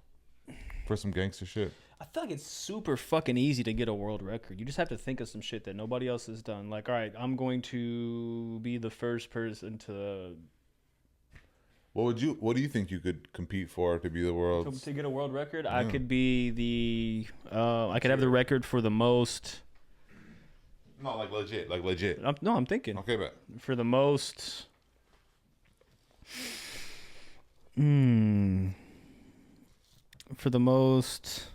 for some gangster shit. I feel like it's super fucking easy to get a world record. You just have to think of some shit that nobody else has done. Like, all right, I'm going to be the first person to. What do you think you could compete for to be the world? To get a world record, yeah. I could be the. I could have the record for the most. No, like legit. I'm thinking. Okay, bet. For the most. For the most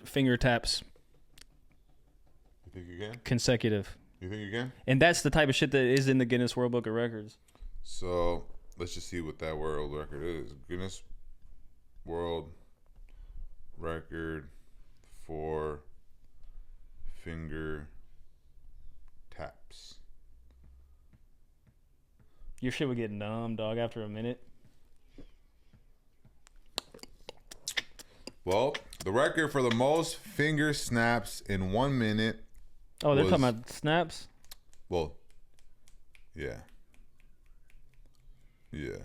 finger taps. You think you can? Consecutive. You think you can? And that's the type of shit that is in the Guinness World Book of Records. So let's just see what that world record is. Guinness World Record for finger taps. Your shit would get numb, dog, after a minute. Well, the record for the most finger snaps in 1 minute. Oh, they're talking about snaps? Well, yeah. Yeah.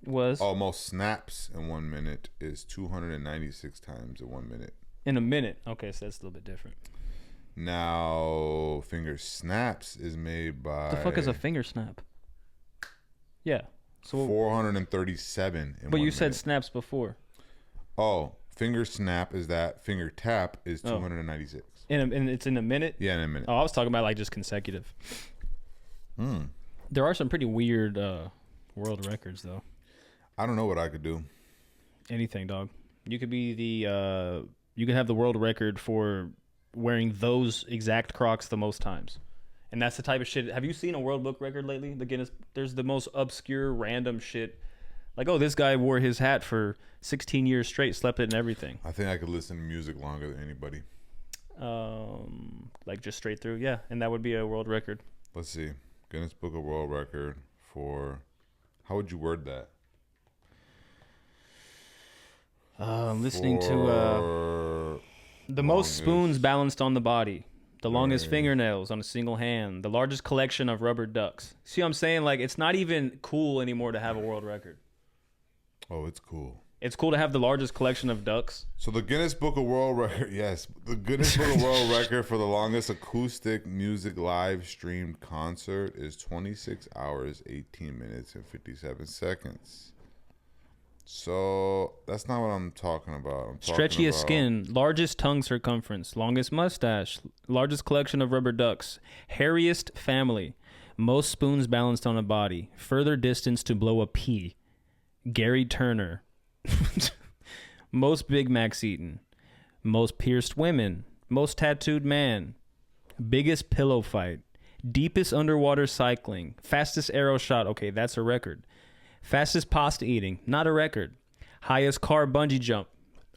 Was? Oh, most snaps in 1 minute is 296 times in 1 minute. In a minute. Okay, so that's a little bit different. Now, finger snaps is made by... What the fuck is a finger snap? Yeah. So 437 in 1 But you minute. said snaps before. Oh, finger snap is that. Finger tap is 296. And it's in a minute? Yeah, in a minute. Oh, I was talking about like just consecutive. There are some pretty weird world records, though. I don't know what I could do. Anything, dog. You could be the... you could have the world record for wearing those exact Crocs the most times. And that's the type of shit... Have you seen a world book record lately? The Guinness... There's the most obscure, random shit. Like, oh, this guy wore his hat for 16 years straight, slept it and everything. I think I could listen to music longer than anybody. Like just straight through, yeah, and that would be a world record. Let's see, Guinness Book of World Record for. How would you word that? Listening to the most spoons balanced on the body, the longest fingernails on a single hand, the largest collection of rubber ducks. See what I'm saying? Like, it's not even cool anymore to have a world record. Oh, it's cool. It's cool to have the largest collection of ducks. So the Guinness Book of World Record, yes, the Guinness Book of World Record for the longest acoustic music live streamed concert is 26 hours, 18 minutes, and 57 seconds. So that's not what I'm talking about. Stretchiest skin, largest tongue circumference, longest mustache, largest collection of rubber ducks, hairiest family, most spoons balanced on a body, further distance to blow a pea, Gary Turner, most Big Macs eaten, most pierced women, most tattooed man, biggest pillow fight, deepest underwater cycling, fastest arrow shot. Okay, that's a record. Fastest pasta eating, not a record. Highest car bungee jump,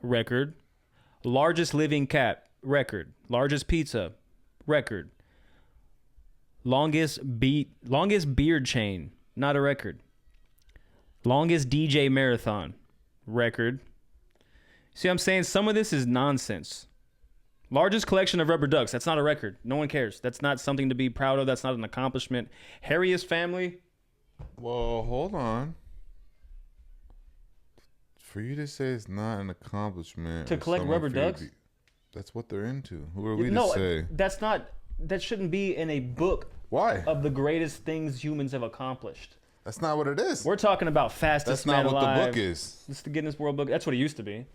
record. Largest living cat, record. Largest pizza, record. Longest beard chain, not a record. Longest DJ marathon, record. See what I'm saying? Some of this is nonsense. Largest collection of rubber ducks, that's not a record. No one cares. That's not something to be proud of. That's not an accomplishment. Hairiest family. Well, hold on. For you to say it's not an accomplishment To collect rubber ducks? That's what they're into. Who are we to No, say? that's not. That shouldn't be in a book Why? of the greatest things humans have accomplished. That's not what it is. We're talking about fastest That's not man what alive. the book is. It's the Guinness World Book. That's what it used to be.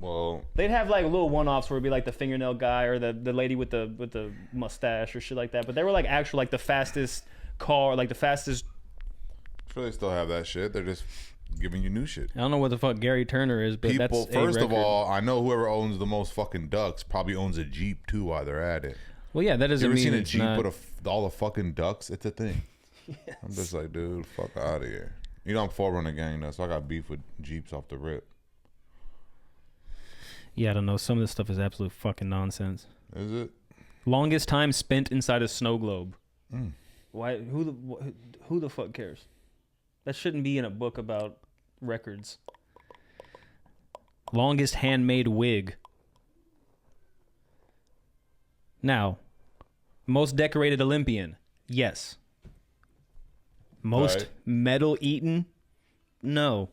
Well, They'd have like little one-offs where it'd be like the fingernail guy or the lady with the mustache or shit like that. But they were like actual like the fastest car, like the fastest. I'm sure they still have that shit. They're just giving you new shit. I don't know what the fuck Gary Turner is, but People, that's first a of record. all, I know whoever owns the most fucking ducks probably owns a Jeep too while they're at it. Well, yeah, that You doesn't ever mean seen a it's Jeep not. with all the fucking ducks? It's a thing. Yes. I'm just like, dude, fuck out of here. You know I'm 4Runner gang now, so I got beef with Jeeps off the rip. Yeah, I don't know. Some of this stuff is absolute fucking nonsense. Is it? Longest time spent inside a snow globe. Why? Who the fuck cares? That shouldn't be in a book about records. Longest handmade wig. Now, most decorated Olympian. Yes. Most Right. medal eaten. No.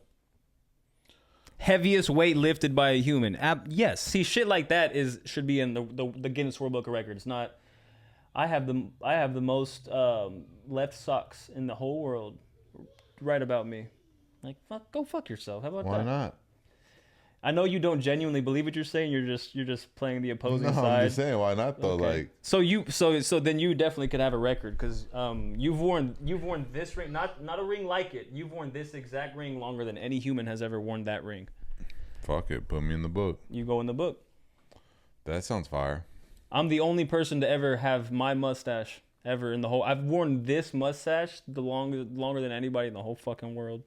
Heaviest weight lifted by a human. Yes. See, shit like that should be in the Guinness World Book of Records. Not. I have the most left socks in the whole world. Right about me. Like, go fuck yourself. How about that? Why not? I know you don't genuinely believe what you're saying. You're just playing the opposing side. I'm just saying, why not though? Okay. Like, So then you definitely could have a record because you've worn this ring, not a ring like it. You've worn this exact ring longer than any human has ever worn that ring. fuck it, put me in the book. You go in the book. That sounds fire. I'm the only person to ever have my mustache ever in the whole. I've worn this mustache longer than anybody in the whole fucking world.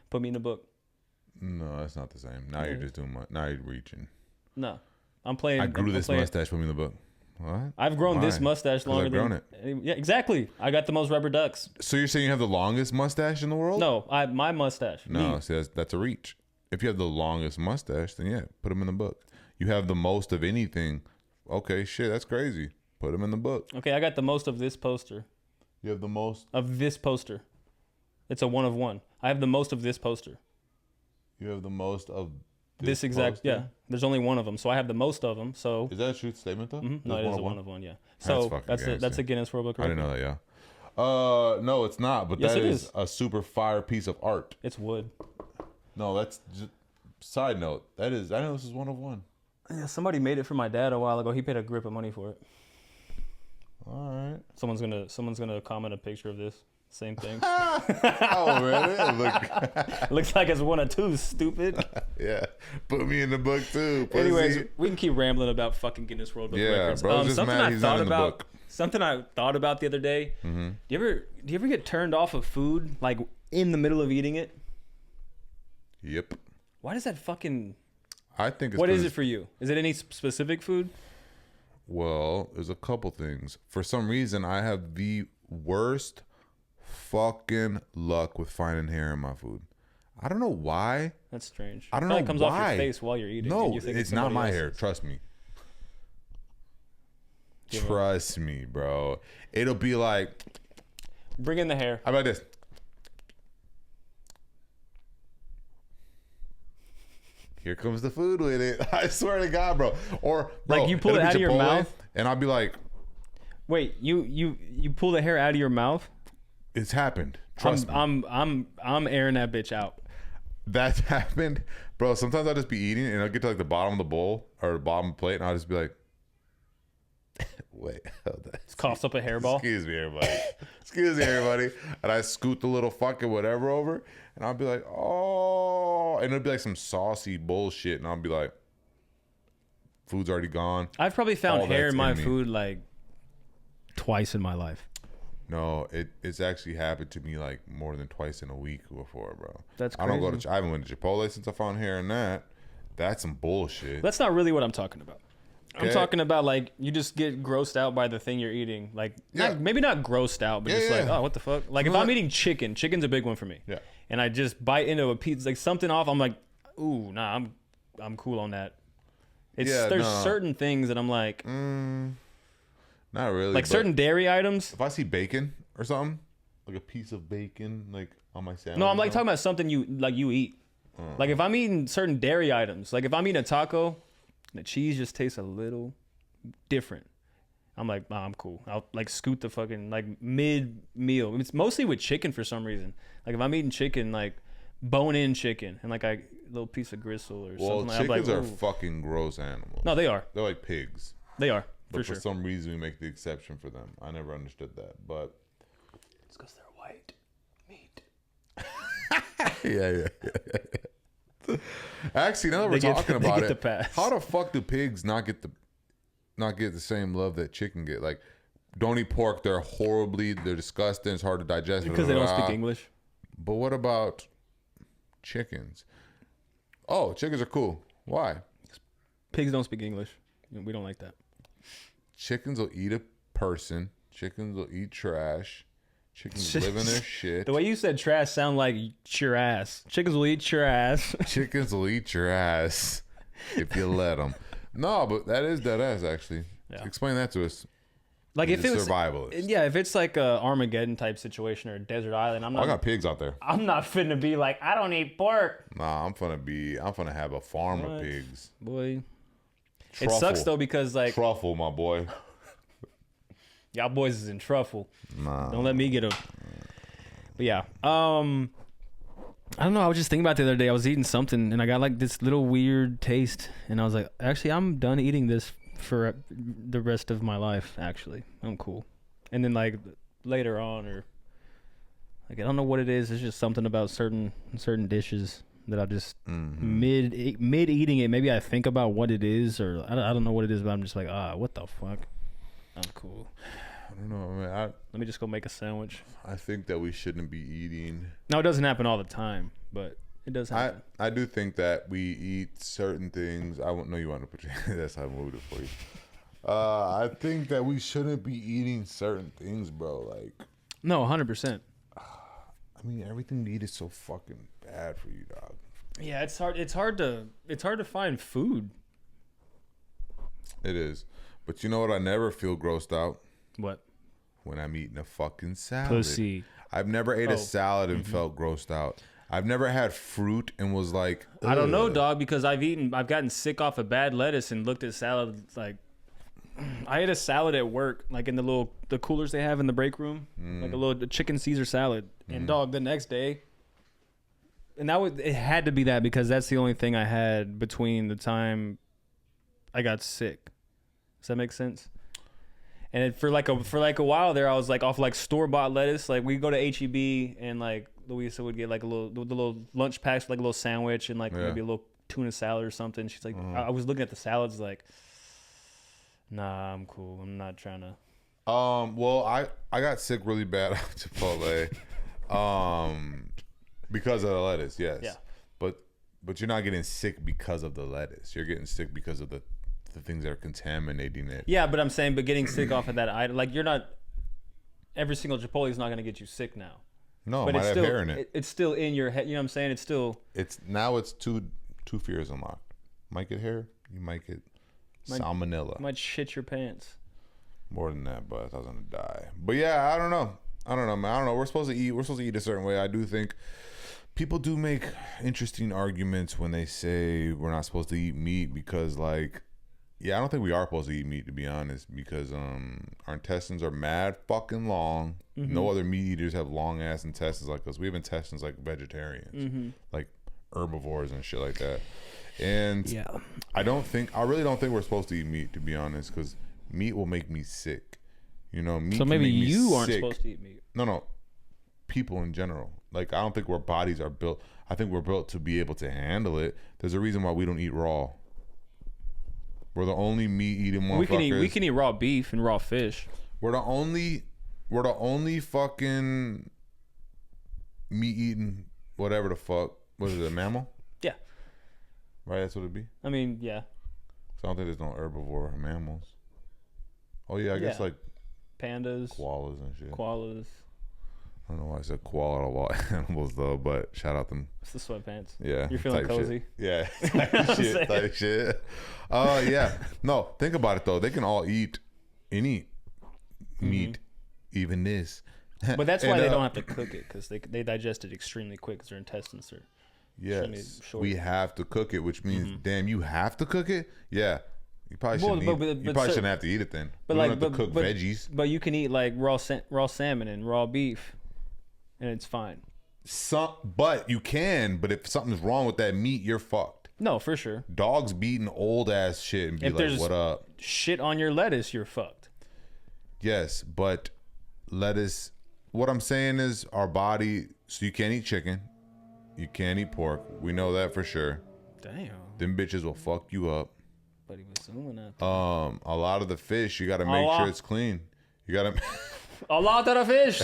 Put me in the book. No, that's not the same. Now you're just doing now you're reaching. No, I'm playing. I grew I'm this playing. mustache. Put me in the book. What? I've grown this Why? mustache 'Cause longer I've grown than. Yeah, exactly. I got the most rubber ducks. So you're saying you have the longest mustache in the world? No, my mustache. No, Me. see, that's a reach. If you have the longest mustache, then yeah, put him in the book. You have the most of anything. Okay, shit, that's crazy. Put him in the book. Okay, I got the most of this poster. You have the most. Of this poster. It's a 1 of 1. I have the most of this poster. You have the most of This exact, poster? yeah. There's only 1 of them, so I have the most of them. So Is that a true statement though? no, There's it is a 1 of 1. Yeah. So fucking that's gangster. a Guinness World Book I record. didn't know that. Yeah. No, it's not. But Yes, that it is is. a super fire piece of art. It's wood. No, that's just side note. That is. I know this is 1 of 1. Yeah, somebody made it for my dad a while ago. He paid a grip of money for it. All right. Someone's gonna comment a picture of this. Same thing. Oh man, look. Looks like it's 1 of 2. Stupid. Yeah, put me in the book too. Pussy. Anyways, we can keep rambling about fucking Guinness World Book Yeah, Records. bro, just something mad I he's thought not in the about. book. Something I thought about the other day. Do you ever get turned off of food like in the middle of eating it? Yep. Why does that fucking... I think it's What is 'cause it for you? Is it any specific food? Well, there's a couple things. For some reason, I have the worst fucking luck with finding hair in my food. I don't know why. That's strange. I don't Probably know comes why. off your face while you're eating. No, and you think it's not somebody my else's. hair. Trust me. Give it. Trust me, bro. It'll be like, Bring in the hair. how about this? Here comes the food with it. I swear to God, bro. Or bro, Like, you pull it'll it be out of your Chipotle, mouth? and I'll be like, Wait, you pull the hair out of your mouth? it's happened. Trust me. I'm airing that bitch out. That's happened, bro. Sometimes I'll just be eating and I'll get to like the bottom of the bowl or the bottom of the plate, and I'll just be like, wait, hold on. Coughs up a hairball. Excuse me, everybody. Excuse me, everybody. And I scoot the little fucking whatever over, and I'll be like, oh, and it'll be like some saucy bullshit, and I'll be like, food's already gone. I've probably found All hair that's in my in me. food like twice in my life. No, it's actually happened to me like more than twice in a week before, bro. That's I don't go crazy. to. I haven't went to Chipotle since I found hair in that. That's some bullshit. That's not really what I'm talking about. I'm Okay. talking about like you just get grossed out by the thing you're eating. Like Yeah. maybe not grossed out, but Yeah, just like, yeah. oh, what the fuck? Like if No, I'm eating chicken, chicken's a big one for me. Yeah. And I just bite into a piece, like something off. I'm like, ooh, nah, I'm cool on that. It's Yeah, there's no. certain things that I'm like, Not really. like but certain dairy items. If I see bacon or something, like a piece of bacon, like on my sandwich. No, I'm or like talking about something you eat. Like if I'm eating certain dairy items, like if I'm eating a taco, the cheese just tastes a little different. I'm like, nah, I'm cool. I'll like scoot the fucking like mid meal. It's mostly with chicken for some reason. Like if I'm eating chicken, like bone in chicken and like a little piece of gristle or Well, something. Like, I'm like, chickens are ooh. fucking gross animals. No, they are. They're like pigs. They are But for for sure. some reason, we make the exception for them. I never understood that. But It's because they're white meat. yeah. Actually, now that we're They get- talking they about get it, the pass. how the fuck do pigs not get the same love that chicken get? Like, don't eat pork. They're disgusting. It's hard to digest. Because they don't blah, blah, speak blah. English. But what about chickens? Oh, chickens are cool. Why? Pigs don't speak English. We don't like that. Chickens will eat a person. Chickens will eat trash. Chickens live in their shit. The way you said trash sound like your ass. Chickens will eat your ass. Chickens will eat your ass if you let them. No, but that is dead ass, actually. Yeah. Explain that to us. Like if He's it a was survivalist. yeah, if it's like a Armageddon type situation or a desert island, I got pigs out there. I'm not finna be like, I don't eat pork. Nah, I'm gonna have a farm What? of pigs. Boy. Truffle. It sucks though because like Truffle, my boy. y'all boys is in truffle. Nah. Don't let me get a But yeah. I don't know, I was just thinking about it the other day. I was eating something and I got like this little weird taste and I was like, actually I'm done eating this for the rest of my life, actually. I'm cool. And then like later on or like I don't know what it is. It's just something about certain dishes that I just mid eating it. Maybe I think about what it is, or I don't know what it is, but I'm just like, what the fuck? I'm cool. I don't know, man. Let me just go make a sandwich. I think that we shouldn't be eating. No, it doesn't happen all the time, but it does happen. I do think that we eat certain things. I won't know you want to put your, that's how I moved it for you. I think that we shouldn't be eating certain things, bro. Like, No, 100%. I mean, everything we eat is so fucking bad for you, dog. Yeah, it's hard. It's hard to find food. It is. But you know what? I never feel grossed out What? when I'm eating a fucking salad. Pussy. I've never ate a Oh. salad and felt grossed out. I've never had fruit and was like, I don't know, "Ugh." dog, because I've gotten sick off of bad lettuce and looked at salad like. I ate a salad at work, like in the coolers they have in the break room, like a little chicken Caesar salad. And dog, the next day, and it had to be that because that's the only thing I had between the time I got sick. Does that make sense? And for like a while there, I was like off like store bought lettuce. Like we go to HEB and like Louisa would get like the little lunch packs, like a little sandwich and like maybe a little tuna salad or something. She's like, I was looking at the salads like. Nah, I'm cool. I'm not trying to. Well, I got sick really bad at Chipotle, because of the lettuce. Yes. Yeah. But But you're not getting sick because of the lettuce. You're getting sick because of the things that are contaminating it. Yeah, but I'm saying, but getting sick off of that item, like you're not. Every single Chipotle is not going to get you sick now. No, but it might it's have still, hair in it. It's still in your head. You know what I'm saying? It's still. It's two fears unlocked. Might get hair. You might get salmonella. Might shit your pants. More than that, but I was gonna die. But yeah, I don't know, man. I don't know. We're supposed to eat a certain way. I do think people do make interesting arguments when they say we're not supposed to eat meat because, like, yeah, I don't think we are supposed to eat meat, to be honest, because our intestines are mad fucking long. Mm-hmm. No other meat eaters have long ass intestines like us. We have intestines like vegetarians, like herbivores and shit like that. And yeah, I really don't think we're supposed to eat meat, to be honest, because meat will make me sick. You know, meat. So maybe can make me you aren't sick. supposed to eat meat. No, people in general. Like, I don't think our bodies are built. I think we're built to be able to handle it. There's a reason why we don't eat raw. We're the only meat eating motherfuckers. We can eat raw beef and raw fish. We're the only fucking meat eating whatever the fuck. What is it, a mammal? Yeah. Right, that's what it'd be. I mean, yeah. So I don't think there's no herbivore mammals. Oh yeah, I guess like pandas, koalas and shit. Koalas. I don't know why I said koala out of all animals though, but shout out them. It's the sweatpants. Yeah, you're feeling cozy. Shit. Yeah, type shit. Yeah. No, think about it though. They can all eat any meat, even this. But that's why they don't have to cook it, because they digest it extremely quick because their intestines are. Yes, we have to cook it, which means, damn, you have to cook it. Yeah, you probably shouldn't. You probably shouldn't have to eat it then. But you like, don't have to cook veggies. But you can eat like raw salmon and raw beef, and it's fine. But you can. But if something's wrong with that meat, you're fucked. No, for sure. Dogs be eating old ass shit and be like, "What up?" Shit on your lettuce, you're fucked. Yes, but lettuce. What I'm saying is, our body. So you can't eat chicken. You can't eat pork. We know that for sure. Damn. Them bitches will fuck you up. But he was zooming at a lot of the fish, you got to make sure it's clean. You got to. A lot of the fish.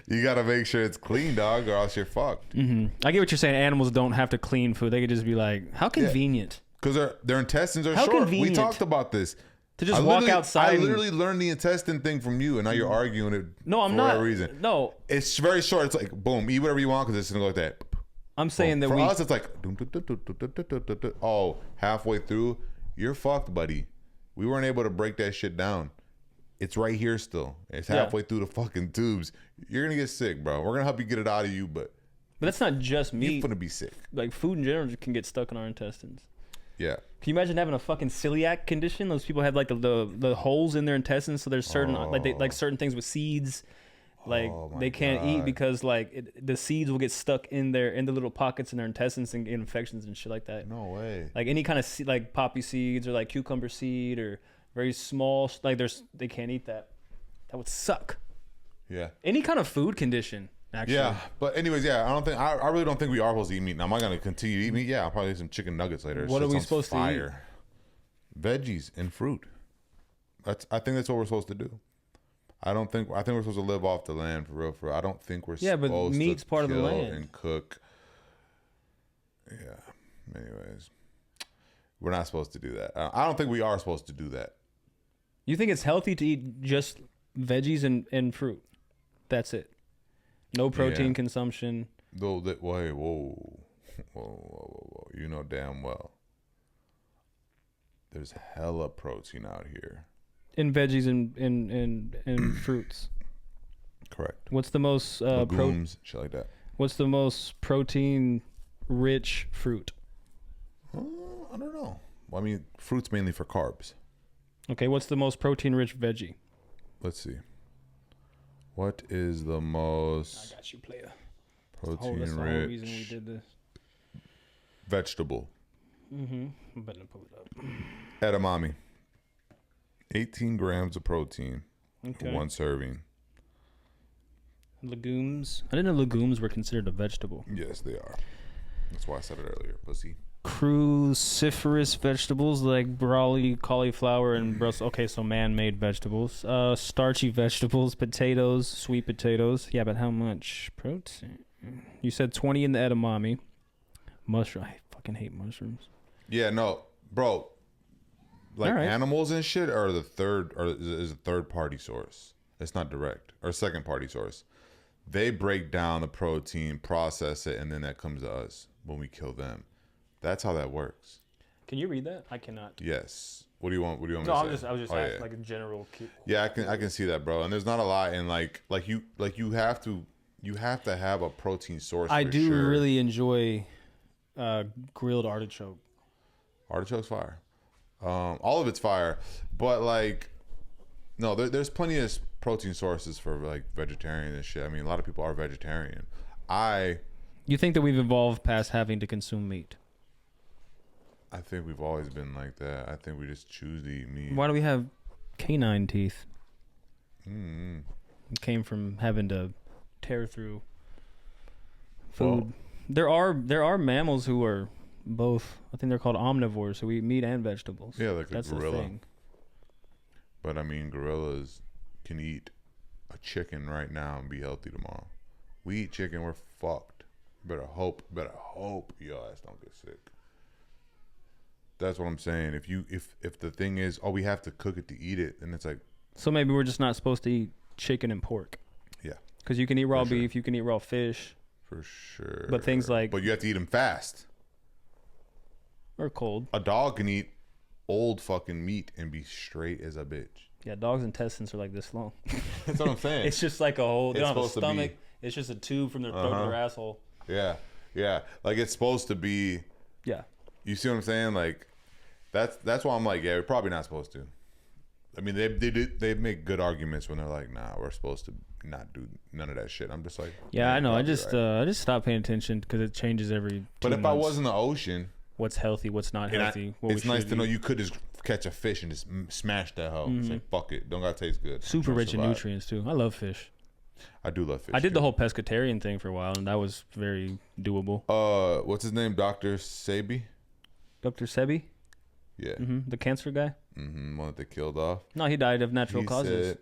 You got to make sure it's clean, dog, or else you're fucked. Mm-hmm. I get what you're saying. Animals don't have to clean food. They could just be like, how convenient. Because their intestines are how short. Convenient. We talked about this. To just walk outside. I literally learned the intestine thing from you, and now you're arguing it. No, I'm for not. Whatever reason. No, it's very short. It's like boom, eat whatever you want because it's gonna go like that. I'm saying that for us, it's like halfway through, you're fucked, buddy. We weren't able to break that shit down. It's right here still. It's halfway through the fucking tubes. You're gonna get sick, bro. We're gonna help you get it out of you, but that's not just meat. You're gonna be sick. Like food in general can get stuck in our intestines. Yeah. Can you imagine having a fucking celiac condition? Those people have like the holes in their intestines, so there's certain like certain things with seeds, like they can't eat because like the seeds will get stuck in the little pockets in their intestines and get infections and shit like that. No way. Like any kind of like poppy seeds or like cucumber seed or very small, like they can't eat that. That would suck. Yeah. Any kind of food condition. Actually. Yeah, but anyways, yeah, I really don't think we are supposed to eat meat. Now, am I gonna continue to eat meat? Yeah, I'll probably eat some chicken nuggets later. What are we supposed to eat? Veggies and fruit. I think that's what we're supposed to do. I think we're supposed to live off the land for real. I don't think we're supposed but meat's to part of the kill land and cook. Yeah. Anyways, we're not supposed to do that. I don't think we are supposed to do that. You think it's healthy to eat just veggies and fruit? That's it. No protein consumption. Though that way, whoa. You know damn well. There's hella protein out here. In veggies and fruits. Correct. What's the most legumes, shit like that. What's the most protein rich fruit? I don't know. Well, I mean, fruit's mainly for carbs. Okay, what's the most protein rich veggie? Let's see. What is the most I got you, player. protein that's the whole rich reason we did this. vegetable? I'm better pull it up. Edamame. 18 grams of protein for one serving. Legumes. I didn't know legumes were considered a vegetable. Yes, they are. That's why I said it earlier, pussy. Cruciferous vegetables like broccoli, cauliflower, and Brussels. Okay, so man-made vegetables. Starchy vegetables, potatoes, sweet potatoes. Yeah, but how much protein? You said 20 in the edamame. Mushroom. I fucking hate mushrooms. Yeah, no, bro. Like All right. animals and shit are the third, or is a third party source. It's not direct or second party source. They break down the protein, process it, and then that comes to us when we kill them. That's how that works. Can you read that? I cannot. Yes. What do you want? What do you want No, me to say? I was just Oh, asking yeah. like a general. Yeah, I can see that, bro. And there's not a lot, and like you have to have a protein source. I for do sure. really enjoy grilled artichoke. Artichoke's fire. All of it's fire, but like, no, there's plenty of protein sources for like vegetarian and shit. I mean, a lot of people are vegetarian. You think that we've evolved past having to consume meat? I think we've always been like that. I think we just choose to eat meat. Why do we have canine teeth? It came from having to tear through food. Well, there are mammals who are both. I think they're called omnivores, who eat meat and vegetables. Yeah, like that's a gorilla. the thing. But I mean, gorillas can eat a chicken right now and be healthy tomorrow. We eat chicken, we're fucked. Better hope your ass don't get sick. That's what I'm saying. If the thing is, oh, we have to cook it to eat it, then it's like, So maybe we're just not supposed to eat chicken and pork. yeah, Because you can eat raw For sure. beef, you can eat raw fish, for sure. but things like But you have to eat them fast. or cold. A dog can eat old fucking meat and be straight as a bitch. Yeah, dogs' intestines are like this long. That's what I'm saying. It's just like a whole. They It's don't have a supposed to be- stomach. It's just a tube from their throat to their asshole. Yeah. Like it's supposed to be. Yeah. You see what I'm saying? Like, that's why I'm like, yeah, we're probably not supposed to. I mean, they make good arguments when they're like, nah, we're supposed to not do none of that shit. I'm just like, Yeah, I know. I probably just right. I just stopped paying attention because it changes every. But 2 if I months. was in the ocean, What's healthy? What's not and healthy? What it's we nice should to know eat. you could just catch a fish and just smash that hoe. Say fuck it, don't gotta taste good. Super Don't rich in survive. nutrients too. I love fish. I do love fish. I did the too. whole pescatarian thing for a while, and that was very doable. What's his name? Dr. Sebi? Dr. Sebi, Yeah. the cancer guy. One that they killed off. No, he died of natural causes.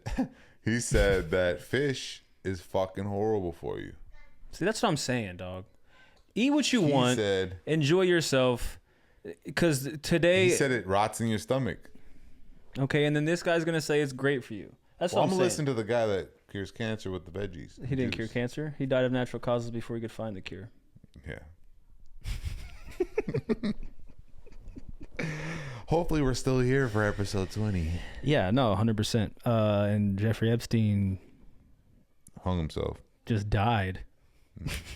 He said that fish is fucking horrible for you. See, that's what I'm saying, dog. Eat what you He want. said, Enjoy yourself. Because today, he said it rots in your stomach. okay, and then this guy's gonna say it's great for you. That's Well, what I'm I'm gonna saying. listen to the guy that cures cancer with the veggies. He didn't cure cancer. He died of natural causes before he could find the cure. Yeah. Hopefully, we're still here for episode 20. Yeah, no, 100%. And Jeffrey Epstein Hung himself. just died.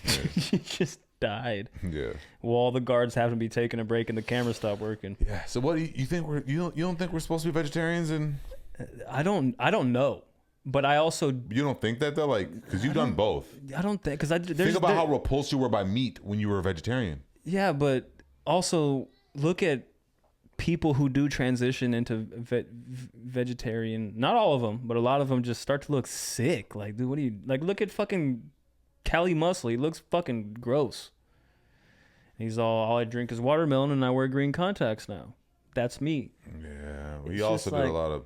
He just died. Yeah. Well, all the guards having to be taking a break and the camera stopped working. Yeah. So what do you think? You don't think we're supposed to be vegetarians? And I don't know, but I also you don't think that though, like, because you've done both. I don't think because Think about how repulsed you were by meat when you were a vegetarian. Yeah, but also look at people who do transition into vegetarian. Not all of them, but a lot of them just start to look sick. Like, dude, what do you like? Look at fucking Cali Muscle. He looks fucking gross. He's all I drink is watermelon and I wear green contacts now. That's me. Yeah. We It's also just did like- a lot of.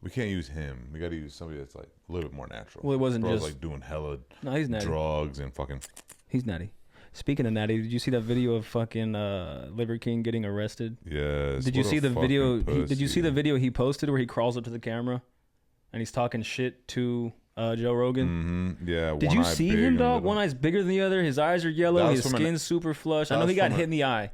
We can't use him. We got to use somebody that's like a little bit more natural. Well, it wasn't Bro's just- like doing hella No, he's natty. drugs and fucking. He's natty. Speaking of natty, did you see that video of fucking Liver King getting arrested? Yes. Did you what a see the video? fucking Did you see pussy. the video he posted where he crawls up to the camera and he's talking shit to Joe Rogan? Mm-hmm. Yeah. Did one you eye see big him, and dog? little. One eye's bigger than the other. His eyes are That yellow. was His from an- skin's super flush. I that know was he got from hit a- in the eye,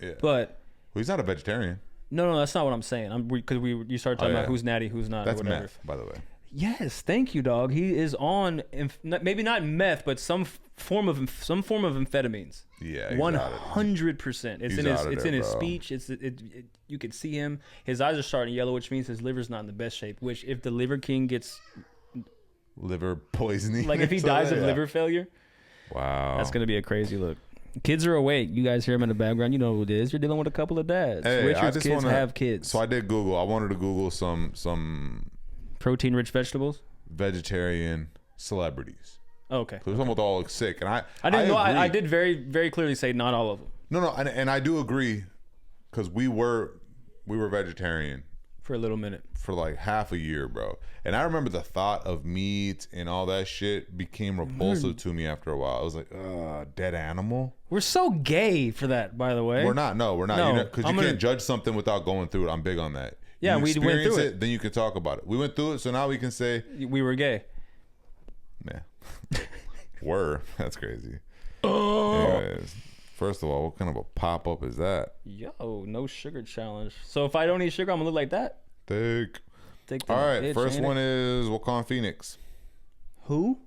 Yeah. but Well, he's not a vegetarian. no, that's not what I'm saying. Because you started talking Oh, yeah. about who's natty, who's not. That's or whatever. meth, by the way. Yes, thank you, dog. He is on maybe not meth, but some form of amphetamines. Yeah. he's 100%. It's He's in his out of it's there, in his bro. speech. You could see him. His eyes are starting yellow, which means his liver's not in the best shape. Which if the Liver King gets liver poisoning. like if he So, dies of yeah. liver failure, Wow. that's gonna be a crazy look. Kids are awake. You guys hear him in the background. You know who it is. You're dealing with a couple of dads. Hey, I Richard's just kids wanna, have kids. So I did Google. I wanted to Google some Protein-rich vegetables. vegetarian celebrities. Oh, okay. So some of them all look sick, and I didn't know. I agree. did very, very clearly say not all of them. No, and I do agree because we were vegetarian for a little minute. For like half a year, bro. And I remember the thought of meat and all that shit became repulsive to me after a while. I was like, dead animal? We're so gay for that, by the way. We're not. No, we're not. No, Because you can't judge something without going through it. I'm big on that. Yeah, you we went through it. Then you can talk about it. We went through it, so now we can say we were gay. Yeah. That's crazy. Anyways, first of all, what kind of a pop-up is that? Yo, no sugar challenge. So if I don't eat sugar, I'm gonna look like that? Take the all right, bitch, first one is Wakan Phoenix. Who?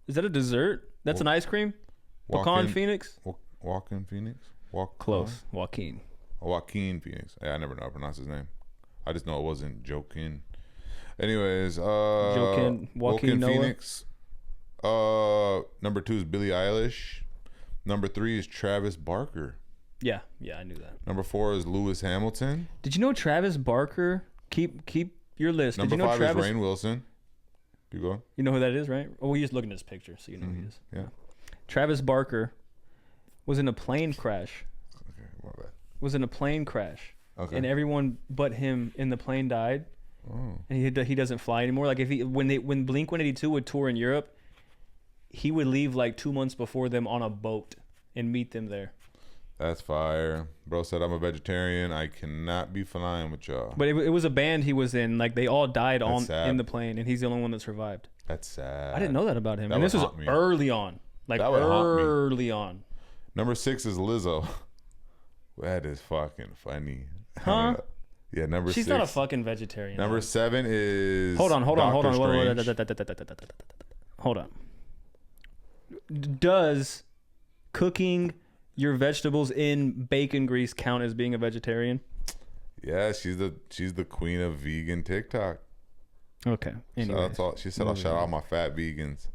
Is that a dessert? That's an ice cream? Wakan Phoenix? Wakan Phoenix? Close. Joaquin. Joaquin Phoenix. Yeah, I never know how to pronounce his name. I just know it wasn't Joaquin. Anyways, Joaquin Phoenix. Number 2 is Billie Eilish. Number 3 is Travis Barker. Yeah, I knew that. Number 4 is Lewis Hamilton. Did you know Travis Barker? Keep your list. Number Did you know 5 Travis... is Rainn Wilson. Keep going. You know who that is, right? Oh, we just looking at his picture, so you know who he is. Yeah. Travis Barker was in a plane crash. Okay, my bad. Was in a plane crash. Okay. And everyone but him in the plane died. Oh. And he doesn't fly anymore. Like when Blink-182 would tour in Europe, he would leave like 2 months before them on a boat and meet them there. That's fire. Bro said, I'm a vegetarian. I cannot be flying with y'all. But it was a band he was in. Like they all died in the plane, and he's the only one that survived. That's sad. I didn't know that about him. That And this was haunt me. early on. Like That would haunt me. early on. Number 6 is Lizzo. That is fucking funny. Huh? Yeah, number 6. She's not a fucking vegetarian. Number 7 is Hold on. Doctor Strange. Hold on. Does cooking your vegetables in bacon grease count as being a vegetarian? Yeah, she's the queen of vegan TikTok. Okay. Anyway. She said, I'll shout out my fat vegans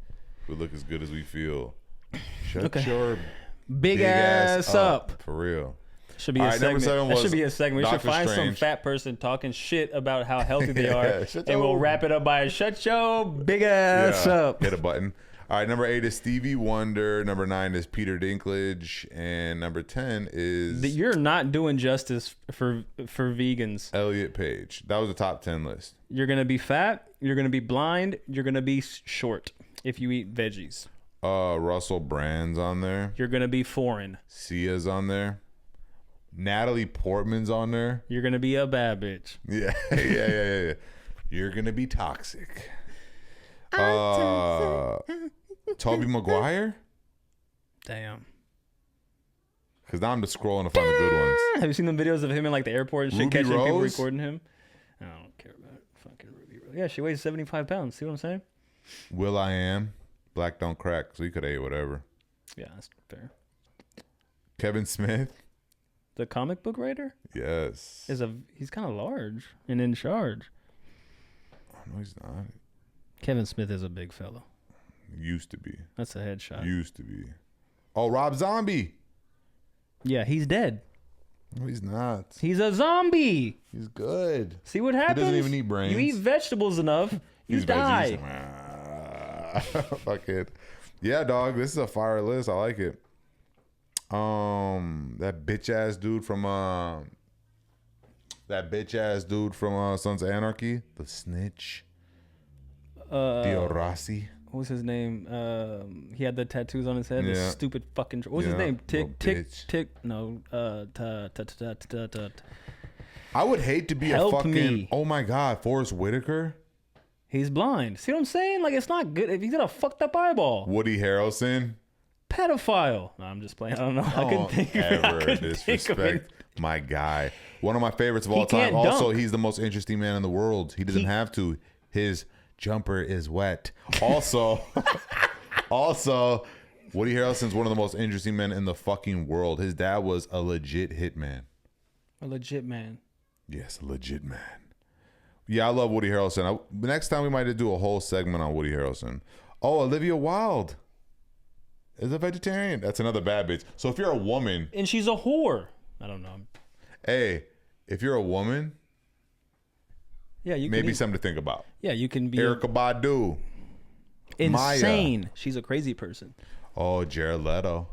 who look as good as we feel. Shut Okay. your Big ass up. For real. Should be a All right, number segment. 7 That was should be a segment. We should Doctor find some Strange. fat person talking shit about how healthy they Yeah, are, shut and we'll your- wrap it up by shut your big ass up. Hit a button. All right, number 8 is Stevie Wonder. Number 9 is Peter Dinklage, and number 10 is You're not doing justice for vegans. Elliot Page. That was the top 10 list. You're gonna be fat. You're gonna be blind. You're gonna be short if you eat veggies. Russell Brand's on there. You're gonna be foreign. Sia's on there. Natalie Portman's on there. You're gonna be a bad bitch. Yeah. Yeah. You're gonna be toxic. Tobey Maguire. Damn. Because now I'm just scrolling to find the good ones. Have you seen the videos of him in like the airport and shit, Ruby catching people Rose? recording him? I don't care about fucking Ruby Rose. Yeah, she weighs 75 pounds. See what I'm saying? Will I Am. Black don't crack, so he could have ate whatever. Yeah, that's fair. Kevin Smith. The comic book writer Yes. he's kind of large and in charge. No, he's not. Kevin Smith is a big fellow. Used to be. That's a headshot. Used to be. Oh, Rob Zombie. Yeah, he's dead. No, he's not. He's a zombie. He's good. See what happens? doesn't even eat brains. You eat vegetables enough, you He's die. veggies. Fuck it. Yeah, dog. This is a fire list. I like it. That bitch ass dude from Sons of Anarchy, the snitch. Dio Rossi. What was his name? He had the tattoos on his head. The Yeah. stupid fucking. What was his Yeah, name? little Tick. bitch. No. I would hate to be Help a fucking. me. Oh my God, Forrest Whitaker. He's blind. See what I'm saying? Like it's not good if he's got a fucked up eyeball. Woody Harrelson. Pedophile. No, I'm just playing. I don't know. I couldn't think of it. I Ever couldn't think of it. disrespect my guy. One of my favorites of all time. can't Also, dunk. he's the most interesting man in the world. He doesn't have to. His jumper is wet. Also, Woody Harrelson's one of the most interesting men in the fucking world. His dad was a legit hitman. A legit man. Yes, a legit man. Yeah, I love Woody Harrelson. Next time we might do a whole segment on Woody Harrelson. Oh, Olivia Wilde is a vegetarian. That's another bad bitch. So if you're a woman, And she's a whore. I don't know. hey, if you're a woman, Yeah, you can maybe be, something to think about. Yeah, you can be Erykah Badu. insane. She's a crazy person. Oh, Jared Leto.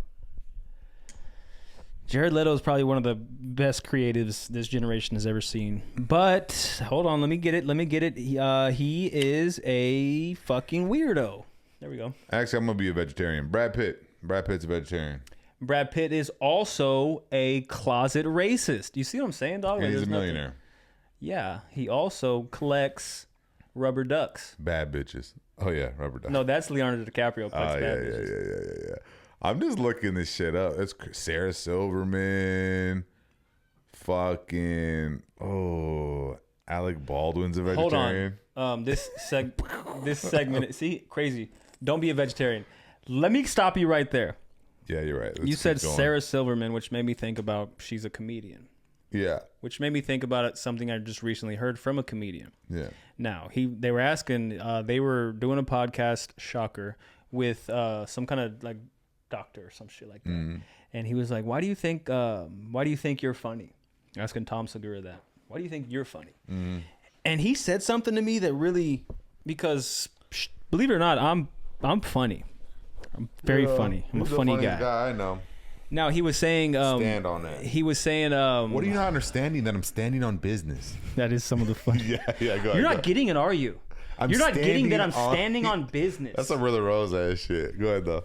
Jared Leto is probably one of the best creatives this generation has ever seen. But hold on, let me get it. He is a fucking weirdo. There we go. Actually, I'm gonna be a vegetarian. Brad Pitt's a vegetarian. Brad Pitt is also a closet racist. You see what I'm saying, dog? And he's a millionaire. Yeah, he also collects rubber ducks. Bad bitches. Oh yeah, rubber ducks. No, that's Leonardo DiCaprio. Oh yeah. I'm just looking this shit up. It's Sarah Silverman. Fucking Alec Baldwin's a vegetarian. Hold on. This segment. See, crazy. Don't be a vegetarian. Let me stop you right there. Yeah, you're right. You said Sarah Silverman, which made me think about she's a comedian. Yeah. Which made me think about something I just recently heard from a comedian. Yeah. Now they were asking. They were doing a podcast. Shocker. With some kind of like doctor or some shit like that. Mm. And he was like, why do you think you're funny? Asking Tom Segura that. Why do you think you're funny? Mm. And he said something to me that really, because believe it or not, I'm funny. I'm very funny. I'm a funny guy. I know. Now he was saying stand on that. He was saying what are you not understanding? That I'm standing on business. That is some of the fun. Yeah, go ahead. You're not getting it, are you? You're not getting that I'm standing on business. That's some really rose ass shit. Go ahead though.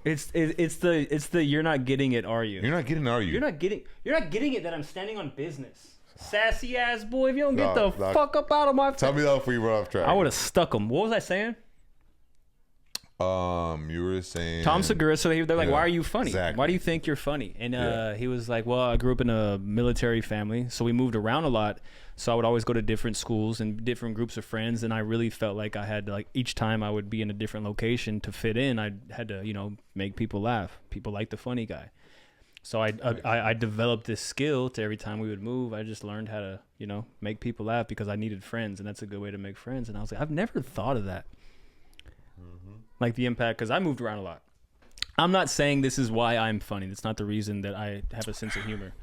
It's the you're not getting it, are you? You're not getting it, are you? You're not getting it that I'm standing on business. Sassy ass boy, if you don't get the fuck up out of my face. Tell me that before you run off track. I would have stuck him. What was I saying? You were saying Tom Segura. So they're like, why are you funny? Exactly. Why do you think you're funny? And he was like, well, I grew up in a military family, so we moved around a lot. So I would always go to different schools and different groups of friends, and I really felt like I had to, like, each time I would be in a different location to fit in, I had to, make people laugh. People like the funny guy. So I developed this skill to every time we would move. I just learned how to, make people laugh because I needed friends, and that's a good way to make friends. And I was like, I've never thought of that. Mm-hmm. Like the impact, because I moved around a lot. I'm not saying this is why I'm funny. That's not the reason that I have a sense of humor.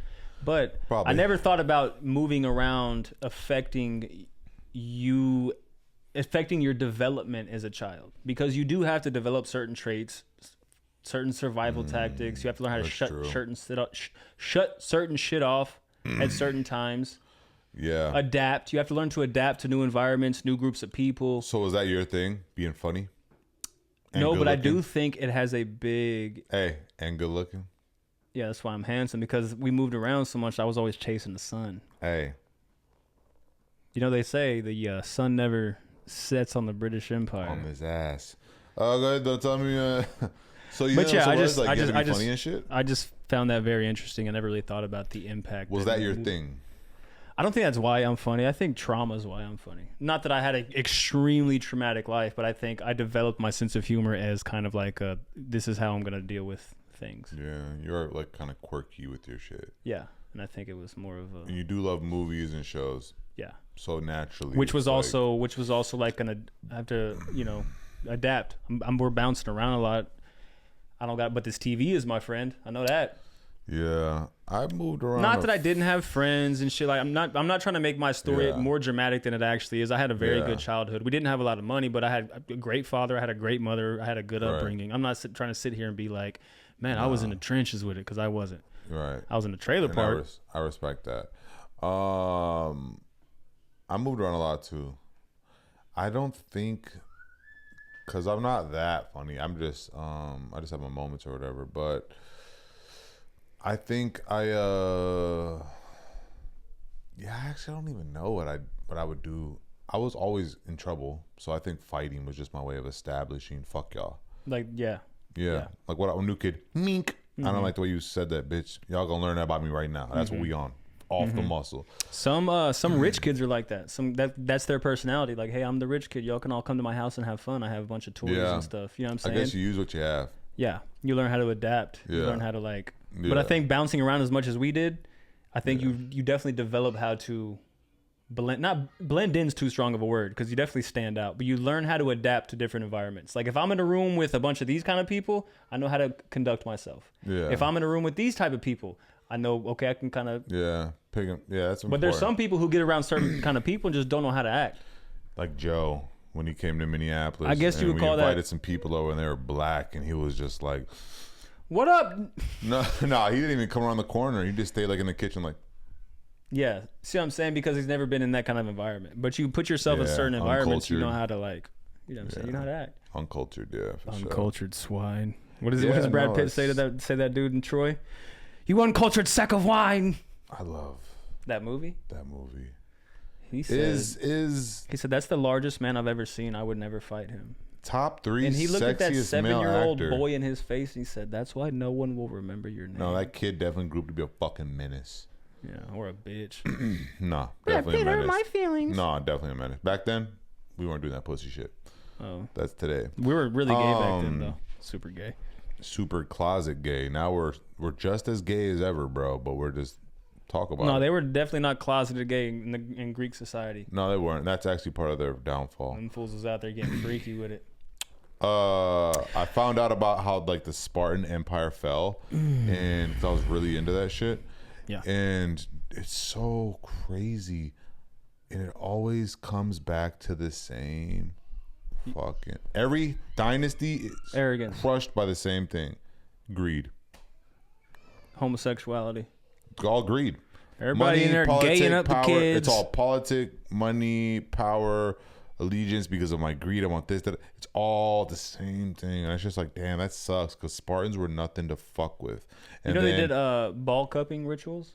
But probably. I never thought about moving around affecting your development as a child, because you do have to develop certain traits, certain survival tactics. You have to learn how to shut certain shit off at certain times. Yeah. Adapt. You have to learn to adapt to new environments, new groups of people. So is that your thing, being funny? No, but I do think it has a big... Hey, and good looking? Yeah, that's why I'm handsome, because we moved around so much. I was always chasing the sun. Hey. They say the sun never sets on the British Empire. On his ass. Go ahead, though. Tell me... So you but yeah, so funny and shit? I just found that very interesting. I never really thought about the impact. Was that your thing? I don't think that's why I'm funny. I think trauma is why I'm funny. Not that I had an extremely traumatic life, but I think I developed my sense of humor as kind of like this is how I'm going to deal with things. Yeah, you're like kind of quirky with your shit. Yeah, and I think it was more of a... And you do love movies and shows. Yeah. So naturally. Which was also like I have to, adapt. We're bouncing around a lot. But this TV is my friend. I know that. Yeah, I moved around. Not that I didn't have friends and shit. Like I'm not trying to make my story more dramatic than it actually is. I had a very good childhood. We didn't have a lot of money, but I had a great father. I had a great mother. I had a good upbringing. I'm not trying to sit here and be like, man, I was in the trenches with it, because I wasn't. Right. I was in the trailer park. I respect that. I moved around a lot too. I don't think. Cause I'm not that funny. I'm just I just have my moments or whatever. But I think actually I don't even know what I would do. I was always in trouble, so I think fighting was just my way of establishing fuck y'all. Like yeah. Like what a new kid mink. Mm-hmm. I don't like the way you said that, bitch. Y'all gonna learn that about me right now. That's what we on. Off the muscle. Some rich kids are like that. That's their personality. Like, hey, I'm the rich kid. Y'all can all come to my house and have fun. I have a bunch of toys and stuff. You know what I'm saying? I guess you use what you have. Yeah. You learn how to adapt. You learn how to But I think bouncing around as much as we did, I think you definitely develop how to blend. Not blend in's too strong of a word, because you definitely stand out. But you learn how to adapt to different environments. Like if I'm in a room with a bunch of these kind of people, I know how to conduct myself. Yeah. If I'm in a room with these type of people, I know, okay, I can kind of... Yeah, pick them. Yeah, that's important. But there's some people who get around certain kind of people and just don't know how to act. Like Joe, when he came to Minneapolis. I guess you would call that... We invited some people over and they were black, and he was just like, What up? No, he didn't even come around the corner. He just stayed like in the kitchen, like. Yeah, see what I'm saying? Because he's never been in that kind of environment. But you put yourself in certain environments, you know how to like, you know what I'm saying? You know how to act. Uncultured, yeah. Uncultured swine. What does Brad Pitt say to that dude in Troy? You uncultured sack of wine. I love that movie. He said, he said that's the largest man I've ever seen. I would never fight him. Top 3 and he looked at that 7-year-old actor. boy in his face. And he said, "That's why no one will remember your name." No, that kid definitely grew up to be a fucking menace. Yeah, or a bitch. No, definitely a menace. Hurt my feelings. No, definitely a menace. Back then, we weren't doing that pussy shit. Oh, that's today. We were really gay back then, though. Super gay. Super closet gay. Now we're just as gay as ever, bro. But we're just talk about. No, they were definitely not closeted gay in Greek society. No, they weren't. That's actually part of their downfall. Them fools was out there getting freaky with it. I found out about how like the Spartan Empire fell, and 'cause I was really into that shit. Yeah. And it's so crazy, and it always comes back to the same fucking. Every dynasty is arrogance, crushed by the same thing: greed, homosexuality. All greed. Everybody in there gaying up the kids. It's all politic, money, power, allegiance. Because of my greed, I want this, that. It's all the same thing, and it's just like, damn, that sucks. Because Spartans were nothing to fuck with. And you know, they did ball cupping rituals.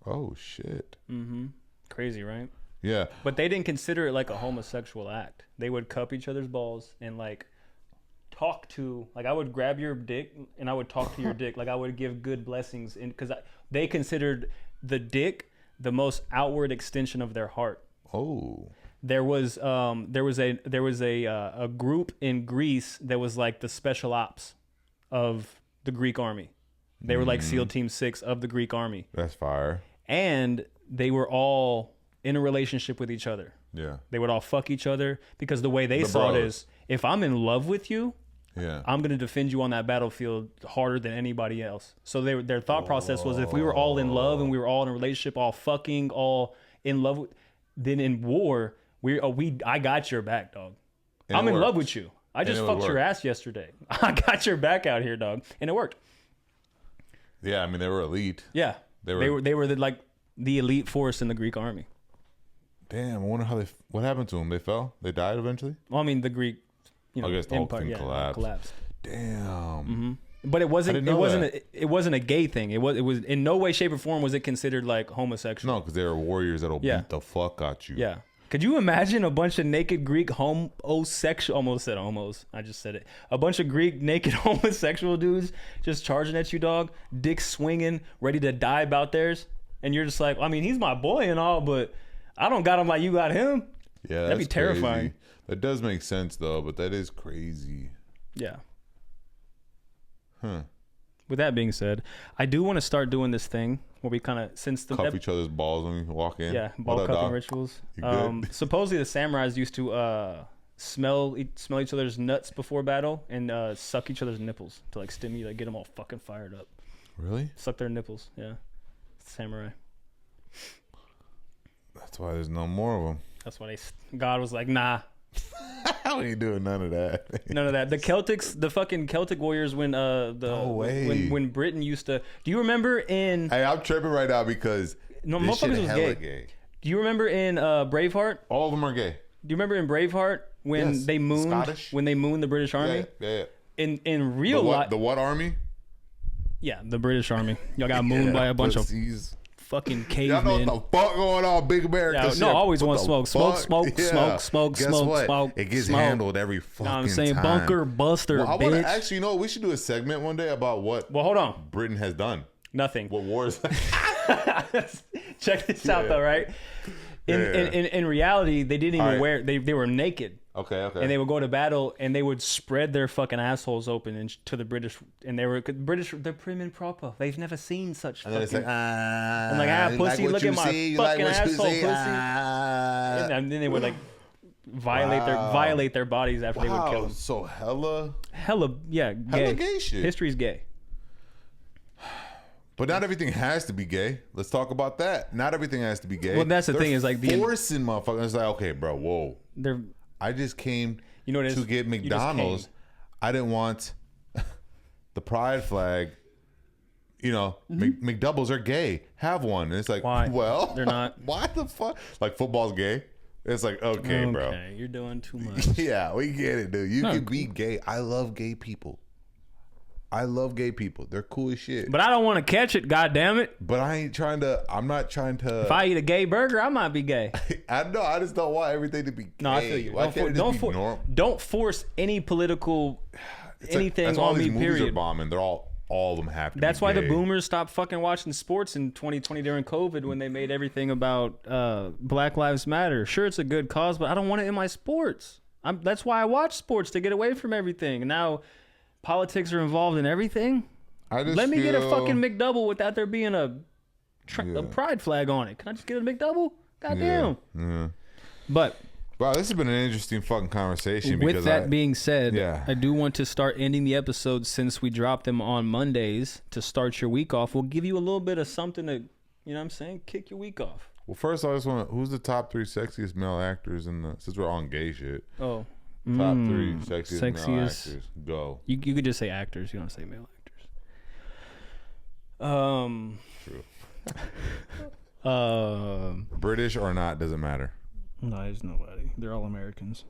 Oh shit. Mm-hmm. Crazy, right? Yeah. But they didn't consider it like a homosexual act. They would cup each other's balls and like talk to, like I would grab your dick and I would talk to your dick. Like I would give good blessings, and because they considered the dick the most outward extension of their heart. Oh. There was a group in Greece that was like the special ops of the Greek army. They were like SEAL Team 6 of the Greek army. That's fire. And they were all in a relationship with each other. Yeah. They would all fuck each other because the way they saw it is, if I'm in love with you, I'm going to defend you on that battlefield harder than anybody else. So their thought process was, if we were all in love and we were all in a relationship, all fucking, all in love, then in war, I got your back, dog. And I'm in love with you. I just fucked your ass yesterday. I got your back out here, dog. And it worked. Yeah, I mean, they were elite. Yeah. They were the elite force in the Greek army. Damn, I wonder what happened to them. They fell? They died eventually? Well, I mean, the Greek, I guess the whole empire, thing collapsed. Damn. Mm-hmm. But it wasn't a gay thing. It was in no way, shape, or form was it considered like homosexual. No, because they were warriors that'll beat the fuck out you. Yeah. Could you imagine a bunch of naked Greek homosexual? Almost said homos. I just said it. A bunch of Greek naked homosexual dudes just charging at you, dog. Dick swinging, ready to die about theirs, and you're just like, I mean, he's my boy and all, but I don't got him like you got him. Yeah, that'd be terrifying. Crazy. That does make sense though, but that is crazy. Yeah. Huh. With that being said, I do want to start doing this thing where we kind of cuff each other's balls when we walk in. Yeah, ball cupping rituals. Supposedly the samurais used to smell each other's nuts before battle and suck each other's nipples to like stimulate, get them all fucking fired up. Really? Suck their nipples. Yeah, samurai. That's why there's no more of them. That's why God was like, nah. We ain't doing none of that. None of that. The Celtics, the fucking Celtic Warriors, when when Britain used to. Do you remember in? Hey, I'm tripping right now because this shit was gay. Do you remember in Braveheart? All of them are gay. Do you remember in Braveheart when they mooned Scottish? When they mooned the British Army? Yeah. In real life, the what army? Yeah, the British Army. Y'all got mooned by a bunch of fucking cavemen. Y'all know what the fuck going on, Big America? Yeah, no, always want smoke. Smoke. Guess what? It gets handled every fucking time. I'm saying bunker buster, bitch. Actually, you know, we should do a segment one day about what hold on. Britain has done. Nothing. What wars? Check this out, though, right? In reality, they didn't even wear. They were naked. Okay. And they would go to battle, and they would spread their fucking assholes open to the British, and they were British. They're prim and proper. They've never seen such. And then it's like, I'm like, pussy, look at my fucking asshole, pussy. And then they would like violate their bodies after they would kill them. So hella, yeah, gay shit. History's gay. But not everything has to be gay. Let's talk about that. Not everything has to be gay. Well, that's the thing is like forcing motherfuckers. It's like, okay, bro, whoa. I just came to get McDonald's. I didn't want the pride flag. McDoubles are gay. Have one. And it's like, Why? Well, They're not. Why the fuck? Like football's gay. It's like, okay, bro. Okay, you're doing too much. Yeah, we get it, dude. You can be gay. I love gay people. They're cool as shit. But I don't want to catch it, goddammit. But I'm not trying to. If I eat a gay burger, I might be gay. I know. I just don't want everything to be gay. No, I feel you. Don't force any political anything that's why all on me, these movies period. are bombing. They're all of them have to That's be why gay. the boomers stopped fucking watching sports in 2020 during COVID when they made everything about Black Lives Matter. Sure, it's a good cause, but I don't want it in my sports. That's why I watch sports, to get away from everything. And now politics are involved in everything. Let me get a fucking McDouble without there being a pride flag on it. Can I just get a McDouble? Goddamn. Yeah. But wow, this has been an interesting fucking conversation. With that being said, Yeah. I do want to start ending the episodes, since we drop them on Mondays to start your week off. We'll give you a little bit of something to, you know what I'm saying, kick your week off. Well, first I just want who's the top 3 sexiest male actors since we're on gay shit. Oh. Top 3 sexiest male actors. Go. You could just say actors. You don't say male actors. True. British or not, doesn't matter. No, there's nobody. They're all Americans.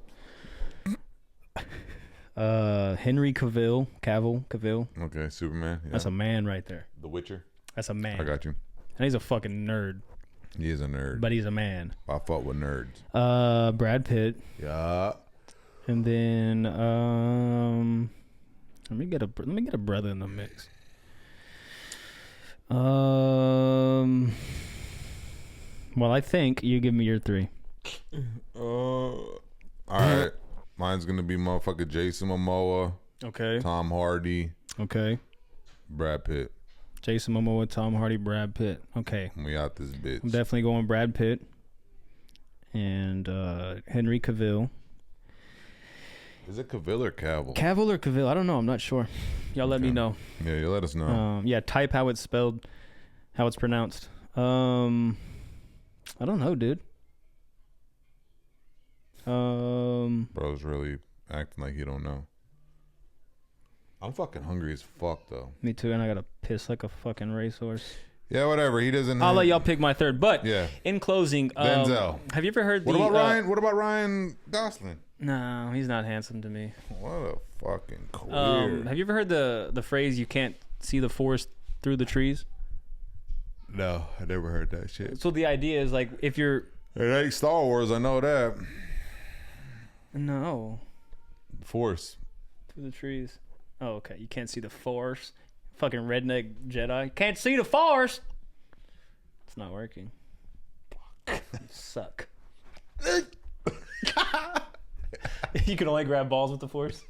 Henry Cavill. Okay, Superman. Yeah. That's a man right there. The Witcher. That's a man. I got you. And he's a fucking nerd. He is a nerd. But he's a man. I fought with nerds. Brad Pitt. Yeah. And then let me get a brother in the mix. Well, I think you give me your 3. All right. Mine's gonna be motherfucker Jason Momoa. Okay. Tom Hardy. Okay. Brad Pitt. Jason Momoa, Tom Hardy, Brad Pitt. Okay. We out this bitch. I'm definitely going Brad Pitt and Henry Cavill. Is it Cavill or Cavill? Cavill or Cavill? I don't know. I'm not sure. Y'all let me know. Yeah, you let us know. Yeah, type how it's spelled, how it's pronounced. I don't know, dude. Bro's really acting like he don't know. I'm fucking hungry as fuck though. Me too, and I gotta piss like a fucking racehorse. Yeah, whatever. He doesn't. I'll let y'all pick my 3rd. But yeah. In closing, Denzel. Have you ever heard What about Ryan? What about Ryan Gosling? No, he's not handsome to me. What a fucking career. Have you ever heard the phrase "you can't see the forest through the trees"? No, I never heard that shit. So the idea is like if you're. It ain't Star Wars. I know that. No. Force. Through the trees. Oh, okay. You can't see the force. Fucking redneck Jedi. Can't see the force. It's not working. You suck. You can only grab balls with the force.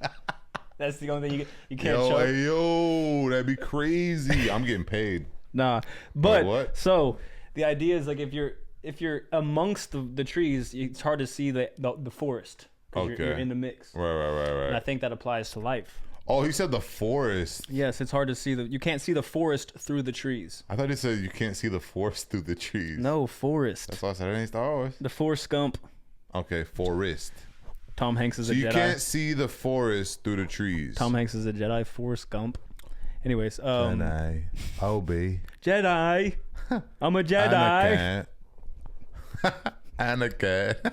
That's the only thing you can't show. Yo, that'd be crazy. I'm getting paid. Nah, but what? So the idea is like if you're amongst the trees, it's hard to see the forest. Okay. You're in the mix. Right. And I think that applies to life. Oh, he said the forest. Yes, it's hard to see you can't see the forest through the trees. I thought he said you can't see the forest through the trees. No, forest. That's why I said it ain't Star Wars. The Forrest Gump. Okay, forest. Tom Hanks is a Jedi. So you can't see the forest through the trees. Tom Hanks is a Jedi. Forrest Gump. Anyways, Jedi. Obey. Jedi. I'm a Jedi. Anakin.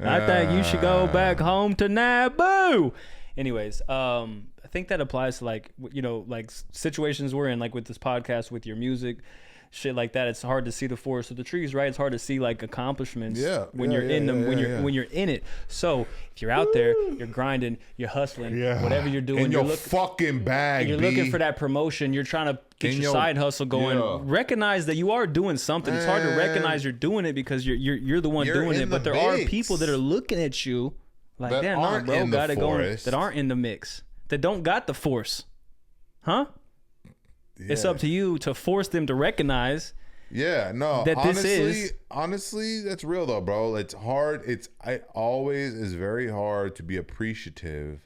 I think you should go back home to Naboo. Anyways, I think that applies to like situations we're in, like with this podcast, with your music, shit like that. It's hard to see the forest of the trees, right? It's hard to see like accomplishments when you're in them, when you're in it. So if you're out there, you're grinding, you're hustling, whatever you're doing, in your fucking bag, you're looking for that promotion. You're trying to get your side hustle going. Yeah. Recognize that you are doing something. It's hard to recognize you're doing it because you're the one doing it. But there are people that are looking at you like, that damn, aren't bro, in the got it going. forest. That aren't in the mix. That don't got the force, huh? Yeah. It's up to you to force them to recognize. Yeah, no. That honestly, that's real though, bro. It's hard. It always is very hard to be appreciative.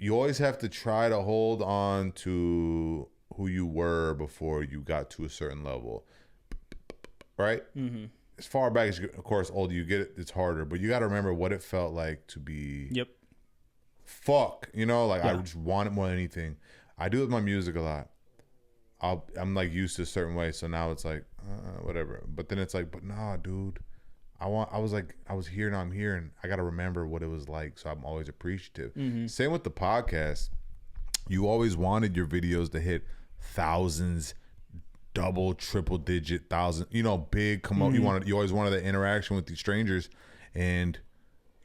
You always have to try to hold on to who you were before you got to a certain level, right? Mm-hmm. As far back as you, of course, older you get, it's harder. But you got to remember what it felt like to be fuck, you know, like I Yeah. just want it more than anything. I do it with my music a lot. I'm like used to a certain way, so now it's like whatever. But then it's like, but nah, dude, I was here, now I'm here, and I gotta remember what it was like, so I'm always appreciative. Same with the podcast. You always wanted your videos to hit thousands, double, triple digit, thousand, you know, big come up. You always wanted that interaction with these strangers, and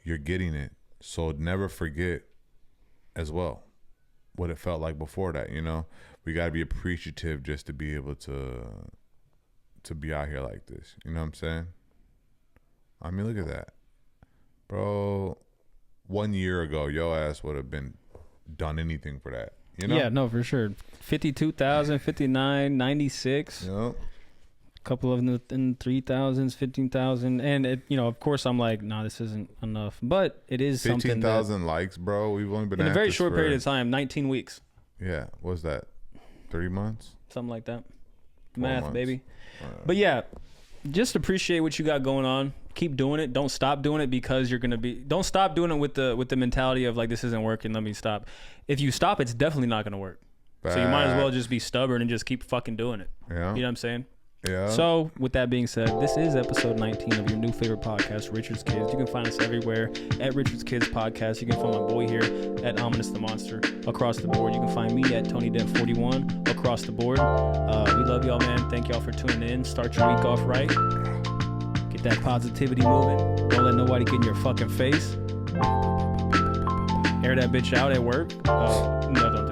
you're getting it. So never forget as well what it felt like before that, you know. We got to be appreciative just to be able to be out here like this. You know what I'm saying? I mean, look at that. Bro, 1 year ago, your ass would have been done anything for that. You know? Yeah, no, for sure. 52,000, 59, 96. Yep. Couple of them in 3,000s, 15,000. And, it, you know, of course, I'm like, nah, this isn't enough. But it is something 15,000 likes, bro. We've only been in at a very this short for, period of time, 19 weeks. Yeah. What's that? 3 months? Something like that. 4 Math, months. baby. But yeah, just appreciate what you got going on. Keep doing it. Don't stop doing it because you're gonna be. Don't stop doing it with the mentality of like, this isn't working, let me stop. If you stop, it's definitely not gonna work. So you might as well just be stubborn and just keep fucking doing it. Yeah. You know what I'm saying? Yeah. So with that being said, this is episode 19 of your new favorite podcast, Richard's Kids. You can find us everywhere at Richard's Kids Podcast. You can find my boy here at Ominous the Monster across the board. You can find me at Tony Dent 41 across the board. We love y'all, man. Thank y'all for tuning in. Start your week off right. Get that positivity moving. Don't let nobody get in your fucking face. Air that bitch out at work. No, don't